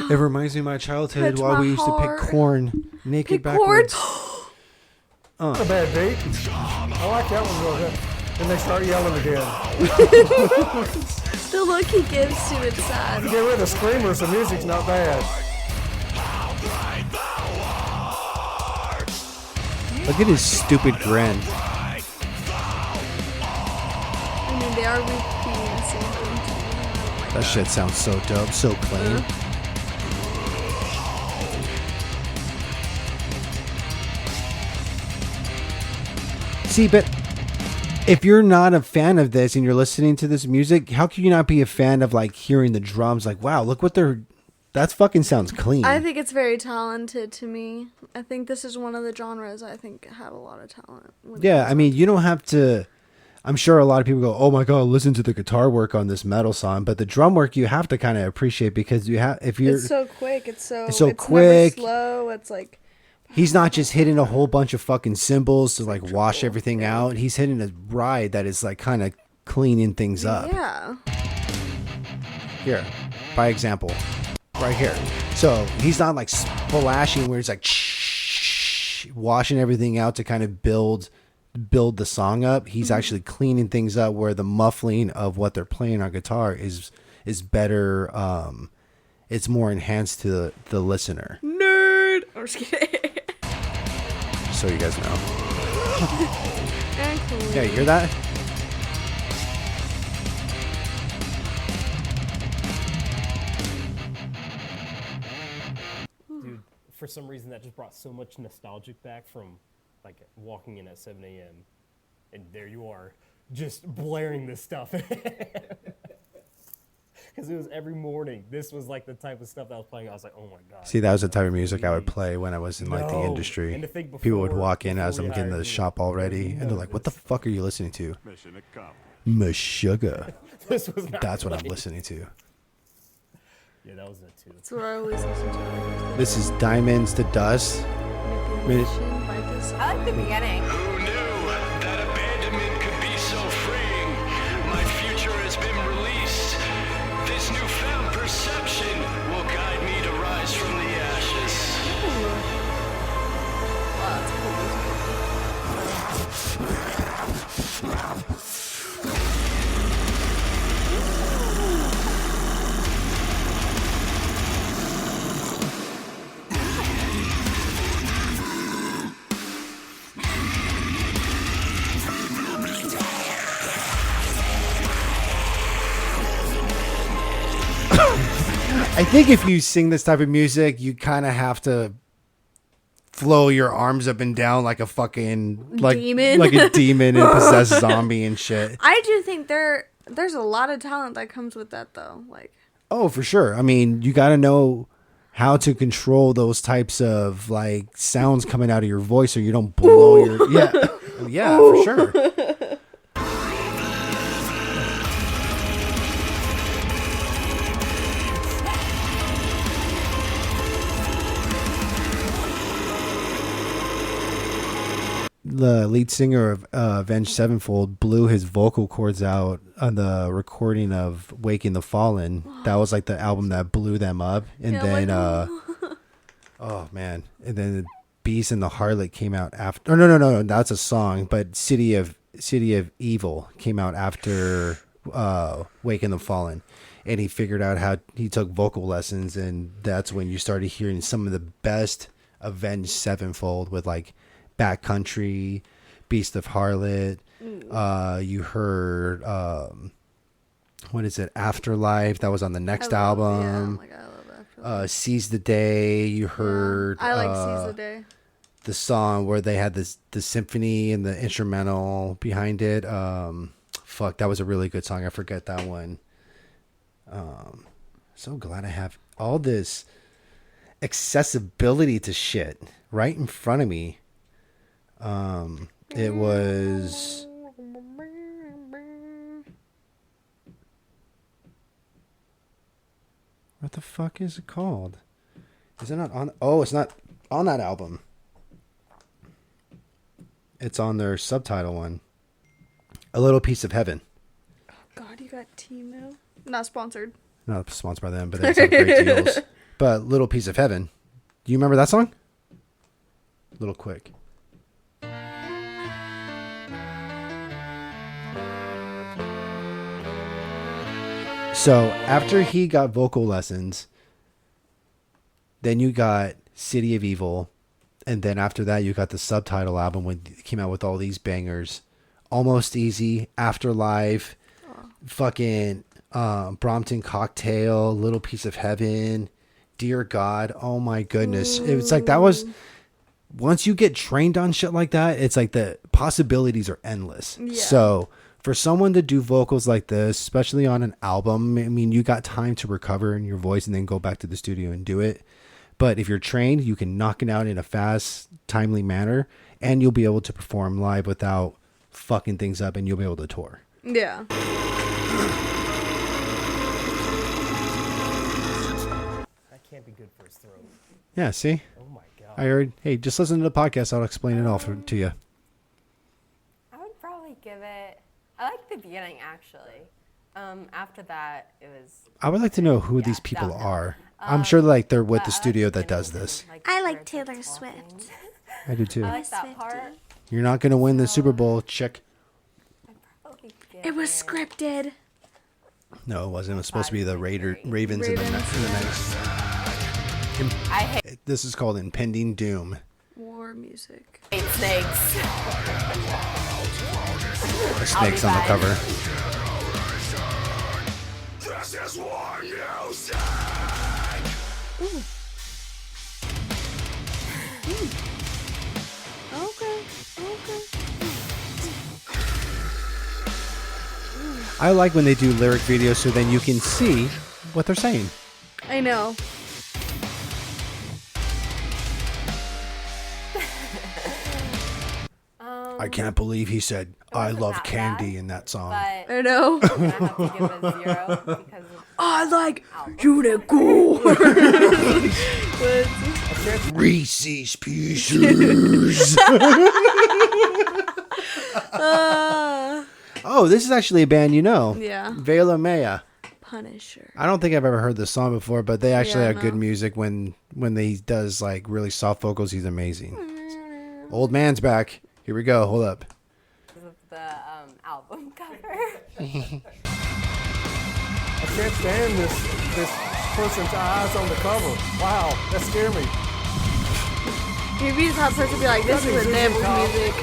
Speaker 1: It reminds me of my childhood
Speaker 3: Touch
Speaker 1: while
Speaker 3: my
Speaker 1: we used to pick
Speaker 3: heart.
Speaker 1: corn naked
Speaker 3: Pick corn?
Speaker 1: backwards.
Speaker 7: Not a bad beat. I like that one real good. And they start yelling again.
Speaker 3: the look he gives to it's sad.
Speaker 7: Get rid of screamers, the music's not bad.
Speaker 1: Look at his stupid grin.
Speaker 3: I mean, they are repeating the same thing.
Speaker 1: That shit sounds so dope, so clean. See, but if you're not a fan of this and you're listening to this music, how can you not be a fan of like hearing the drums? Like, wow, look what they're. That fucking sounds clean.
Speaker 3: I think it's very talented to me. I think this is one of the genres I think have a lot of talent.
Speaker 1: Yeah, I mean, you don't have to. I'm sure a lot of people go, "Oh my god, listen to the guitar work on this metal song," but the drum work you have to kind of appreciate because you have. If you're,
Speaker 3: it's so quick. It's so
Speaker 1: quick.
Speaker 3: Never slow. It's like.
Speaker 1: He's not just hitting a whole bunch of fucking cymbals to like wash everything out. He's hitting a ride that is like kind of cleaning things up.
Speaker 3: Yeah.
Speaker 1: Here, by example, right here. So he's not like splashing where he's like washing everything out to kind of build the song up. He's actually cleaning things up where the muffling of what they're playing on guitar is better. It's more enhanced to the listener.
Speaker 3: Nerd. I'm just kidding.
Speaker 1: So you guys know.
Speaker 3: And cool.
Speaker 1: Yeah, you hear that?
Speaker 9: Dude, for some reason that just brought so much nostalgic back from like walking in at 7 a.m. and there you are, just blaring this stuff. Because it was every morning. This was like the type of stuff that was playing. I was like, oh my God.
Speaker 1: See, that was the type of music I would play when I was in like the
Speaker 9: No.
Speaker 1: industry.
Speaker 9: And to think
Speaker 1: People would
Speaker 9: before-
Speaker 1: walk in as
Speaker 9: before
Speaker 1: I'm
Speaker 9: we
Speaker 1: getting
Speaker 9: hired
Speaker 1: the
Speaker 9: you,
Speaker 1: shop all ready, and they're like, "What the fuck are you listening to?" Meshuggah.
Speaker 9: This was not
Speaker 1: That's what I'm
Speaker 9: playing.
Speaker 1: listening to.
Speaker 9: Yeah, that was it too.
Speaker 3: That's what I always listen to.
Speaker 1: This is Diamonds to Dust.
Speaker 3: Manipulation by Design.
Speaker 8: I like the beginning.
Speaker 10: Who knew that abandonment could be so freeing? My future has been released. This newfound perception will guide me to rise from the ashes.
Speaker 3: Wow, that's cool.
Speaker 1: I think if you sing this type of music, you kind of have to flow your arms up and down like a fucking
Speaker 3: Demon.
Speaker 1: like a demon and possessed zombie and shit.
Speaker 3: I do think there's a lot of talent that comes with that though. Like,
Speaker 1: Oh, for sure. I mean, you got to know how to control those types of like sounds coming out of your voice so you don't blow your yeah, for sure. The lead singer of Avenged Sevenfold blew his vocal cords out on the recording of Waking the Fallen. That was like the album that blew them up. And
Speaker 3: Yeah,
Speaker 1: then,
Speaker 3: like,
Speaker 1: oh man. And then Beast and the Harlot came out after. Oh, no. That's a song. But City of Evil came out after Waking the Fallen. And he figured out how he took vocal lessons. And that's when you started hearing some of the best Avenged Sevenfold with like Backcountry, Beast of Harlot. You heard what is it? Afterlife. That was on the next album.
Speaker 3: Yeah, like, I love Afterlife.
Speaker 1: Seize the Day. You heard
Speaker 3: I like Seize the Day.
Speaker 1: the song where they had the symphony and the instrumental behind it. Fuck, that was a really good song. I forget that one. So glad I have all this accessibility to shit right in front of me. It was What the fuck is it called? Is it not on? Oh, it's not on that album. It's on their subtitle one. A Little Piece of Heaven.
Speaker 3: God, you got Timo. Not sponsored.
Speaker 1: Not sponsored by them, but they have great deals. But Little Piece of Heaven. Do you remember that song? Little quick. So after he got vocal lessons, then you got City of Evil, and then after that you got the subtitle album when it came out with all these bangers. Almost Easy, Afterlife, fucking Brompton Cocktail, Little Piece of Heaven, Dear God. Oh my goodness. It's like that was, once you get trained on shit like that, it's like the possibilities are endless.
Speaker 3: Yeah.
Speaker 1: So for someone to do vocals like this, especially on an album, I mean, you got time to recover in your voice and then go back to the studio and do it. But if you're trained, you can knock it out in a fast, timely manner, and you'll be able to perform live without fucking things up, and you'll be able to tour.
Speaker 3: Yeah.
Speaker 9: That can't be good for his throat.
Speaker 1: Yeah, see?
Speaker 9: Oh my god.
Speaker 1: I heard, hey, just listen to the podcast. I'll explain it all to you.
Speaker 8: I would probably give it. I like the beginning actually. After that, it was.
Speaker 1: I would like to know who these people are. I'm sure like they're with the studio that does this.
Speaker 11: I like Taylor Swift.
Speaker 1: I do too.
Speaker 8: I like that part.
Speaker 1: You're not going to win the Super Bowl, chick.
Speaker 11: It was scripted.
Speaker 1: No, it wasn't. It was supposed to be the Ravens in the night.
Speaker 8: I hate
Speaker 1: This is called Impending Doom.
Speaker 3: War music.
Speaker 8: snakes.
Speaker 1: The snake's on the cover.
Speaker 6: This is war music.
Speaker 3: Okay.
Speaker 1: I like when they do lyric videos so then you can see what they're saying.
Speaker 3: I know.
Speaker 1: I can't believe he said, I love
Speaker 8: that
Speaker 1: candy
Speaker 8: bad,
Speaker 1: in that song.
Speaker 8: But
Speaker 3: I know.
Speaker 8: I'm gonna have to give it a 0 because of
Speaker 3: I like unicorn.
Speaker 1: Reese's Pieces. Oh, this is actually a band you know.
Speaker 3: Yeah.
Speaker 1: Vela Mea.
Speaker 3: Punisher.
Speaker 1: I don't think I've ever heard this song before, but they actually
Speaker 3: Yeah,
Speaker 1: have good
Speaker 3: no.
Speaker 1: music when he does like really soft vocals. He's amazing. Old man's back. Here we go. Hold up.
Speaker 8: the album cover.
Speaker 7: I can't stand this person's eyes on the cover. Wow, that scared me.
Speaker 3: You'd be the type of person to be like, this is the devil's music.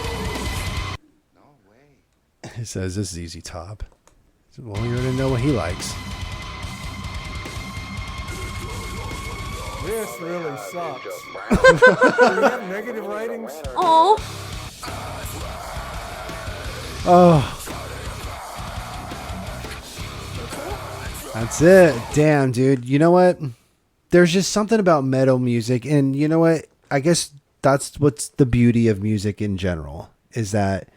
Speaker 1: It says this is Easy Top. Well, you already know what he likes.
Speaker 7: This really sucks. Do we have negative ratings?
Speaker 3: Oh.
Speaker 1: Oh. That's it. Damn, dude. You know what? There's just something about metal music, and you know what? I guess that's what's the beauty of music in general, is that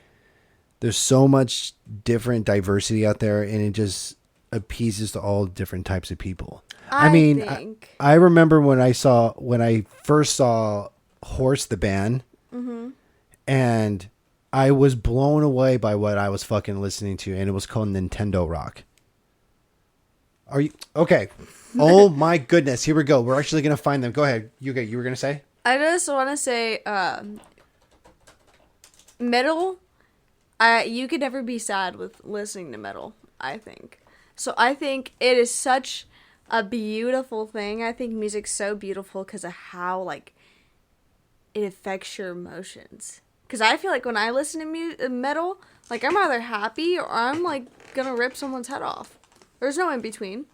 Speaker 1: there's so much different diversity out there, and it just appeases to all different types of people. I mean, I remember when I first saw Horse the band, and I was blown away by what I was fucking listening to, and it was called Nintendo Rock. Are you okay? Oh my goodness! Here we go. We're actually gonna find them. Go ahead. You were gonna say?
Speaker 3: I just want to say, metal. You could never be sad with listening to metal. I think so. I think it is such a beautiful thing. I think music's so beautiful because of how like it affects your emotions. Because I feel like when I listen to metal, like I'm either happy or I'm like gonna rip someone's head off. There's no in between.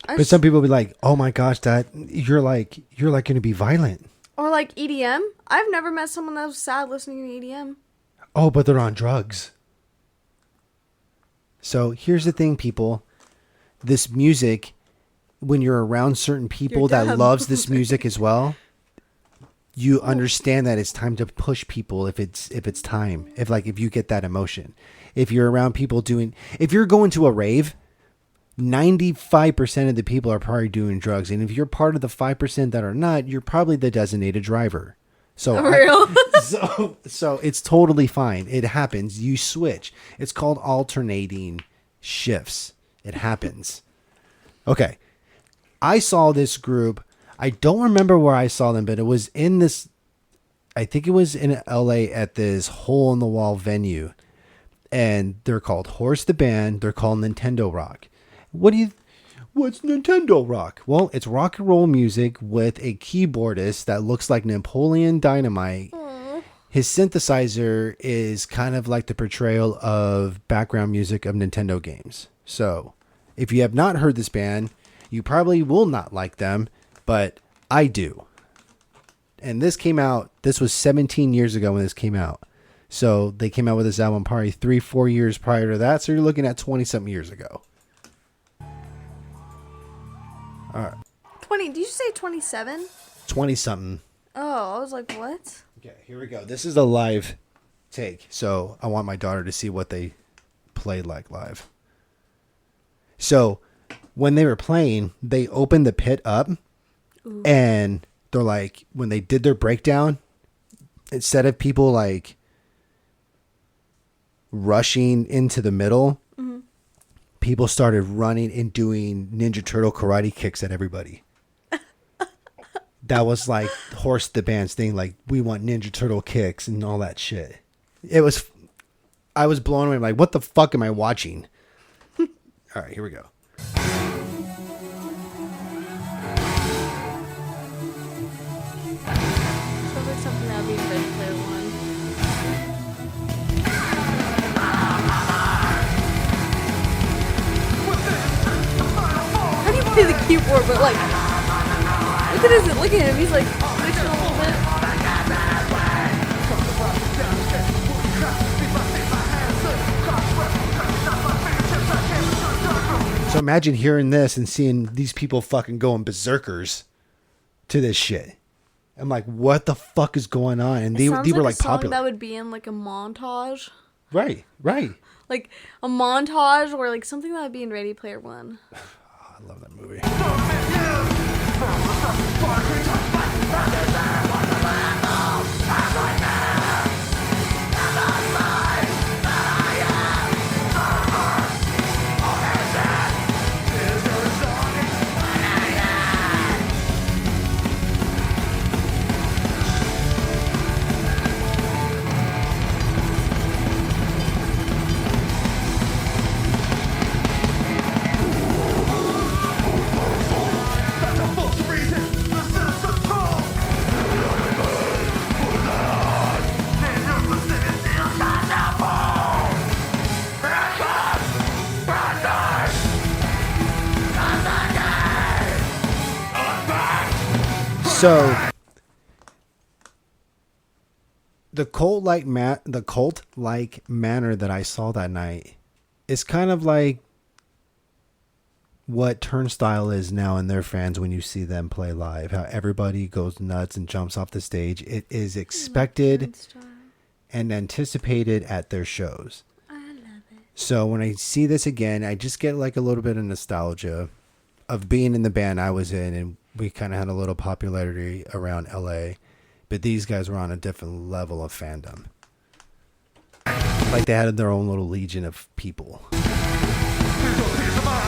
Speaker 1: But some people be like, "Oh my gosh, that you're like going to be violent."
Speaker 3: Or like EDM. I've never met someone that was sad listening to EDM.
Speaker 1: Oh, but they're on drugs. So here's the thing, people. This music, when you're around certain people that loves this music as well, you understand that it's time to push people if it's time. If you get that emotion. If you're around people if you're going to a rave, 95% of the people are probably doing drugs. And if you're part of the 5% that are not, you're probably the designated driver. So, so it's totally fine. It happens. You switch. It's called alternating shifts. It happens. Okay. I saw this group. I don't remember where I saw them, but it was in this, I think it was in LA at this hole in the wall venue. And they're called Horse the Band. They're called Nintendo Rock. What's Nintendo Rock? Well, it's rock and roll music with a keyboardist that looks like Napoleon Dynamite.
Speaker 3: Aww.
Speaker 1: His synthesizer is kind of like the portrayal of background music of Nintendo games. So, if you have not heard this band, you probably will not like them, but I do. And this was 17 years ago when this came out. So, they came out with this album probably 3-4 years prior to that. So, you're looking at 20-something years ago. All right.
Speaker 3: 20. Did you say 27?
Speaker 1: 20-something.
Speaker 3: Oh, I was like, what?
Speaker 1: Okay, here we go. This is a live take. So I want my daughter to see what they played like live. So when they were playing, they opened the pit up. Ooh. And they're like, when they did their breakdown, instead of people like rushing into the middle, mm-hmm. people started running and doing Ninja Turtle karate kicks at everybody. That was like Horse the Band's thing. Like, we want Ninja Turtle kicks and all that shit. I was blown away. I'm like, what the fuck am I watching? All right, here we go.
Speaker 3: Sounds like something that would be in Ready Player One. How do you play the keyboard, but like, look at him, he's like, twitching a little bit.
Speaker 1: So imagine hearing this and seeing these people fucking going berserkers to this shit. I'm like, what the fuck is going on? And they were like popular.
Speaker 3: That would be in like a montage.
Speaker 1: Right.
Speaker 3: Like a montage or like something that would be in Ready Player One.
Speaker 1: Oh, I love that movie. So the cult-like manner that I saw that night is kind of like what Turnstile is now in their fans when you see them play live. How everybody goes nuts and jumps off the stage. It is expected and anticipated at their shows.
Speaker 3: I love it.
Speaker 1: So when I see this again, I just get like a little bit of nostalgia of being in the band I was in, and we kind of had a little popularity around LA, but these guys were on a different level of fandom. Like they had their own little legion of people.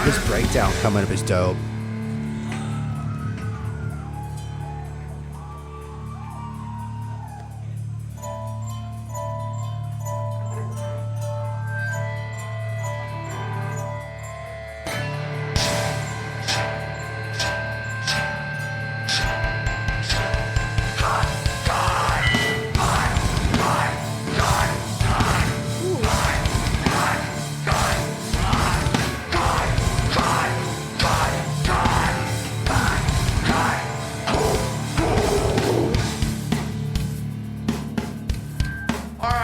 Speaker 1: This breakdown coming up is dope.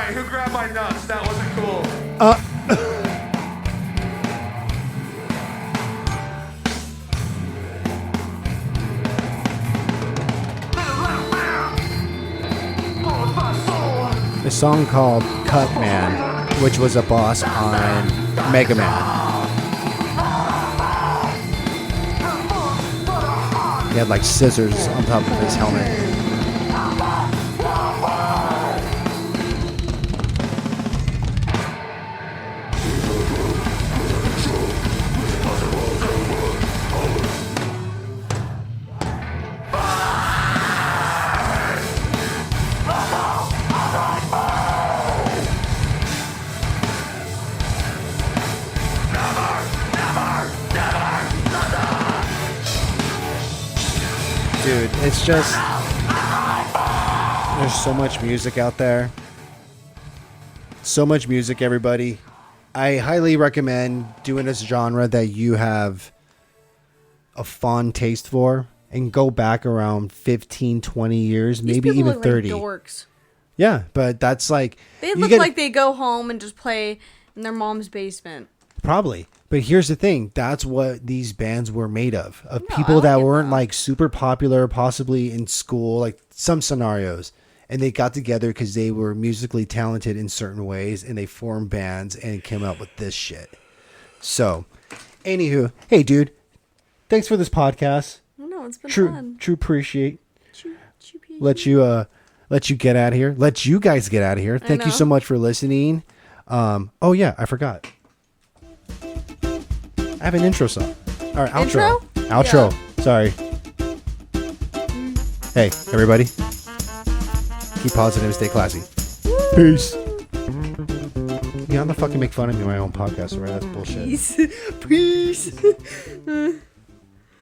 Speaker 12: Who grabbed my nuts? That wasn't cool.
Speaker 1: A song called Cut Man, which was a boss on Mega Man. had like scissors on top of his helmet. Dude, it's just, there's so much music out there. So much music, everybody. I highly recommend doing this genre that you have a fond taste for and go back around 15, 20 years,
Speaker 3: These
Speaker 1: maybe
Speaker 3: people
Speaker 1: even
Speaker 3: look
Speaker 1: 30.
Speaker 3: Like dorks.
Speaker 1: Yeah, but that's like...
Speaker 3: They
Speaker 1: you
Speaker 3: look
Speaker 1: get-
Speaker 3: like they go home and just play in their mom's basement.
Speaker 1: Probably. But here's the thing. That's what these bands were made of people that weren't like super popular, possibly in school, like some scenarios. And they got together because they were musically talented in certain ways and they formed bands and came up with this shit. So, anywho, hey, dude, thanks for this podcast.
Speaker 3: No, it's been
Speaker 1: True
Speaker 3: fun.
Speaker 1: appreciate. Let you get out of here. Let you guys get out of here. Thank you
Speaker 3: know.
Speaker 1: so much for listening. Oh yeah, I forgot. I have an intro song. Or outro. Outro.
Speaker 3: Yeah.
Speaker 1: Sorry. Hey, everybody. Keep positive, stay classy. Peace. Yeah, I'm gonna fucking make fun of me on my own podcast, right? That's bullshit.
Speaker 3: Peace. Peace.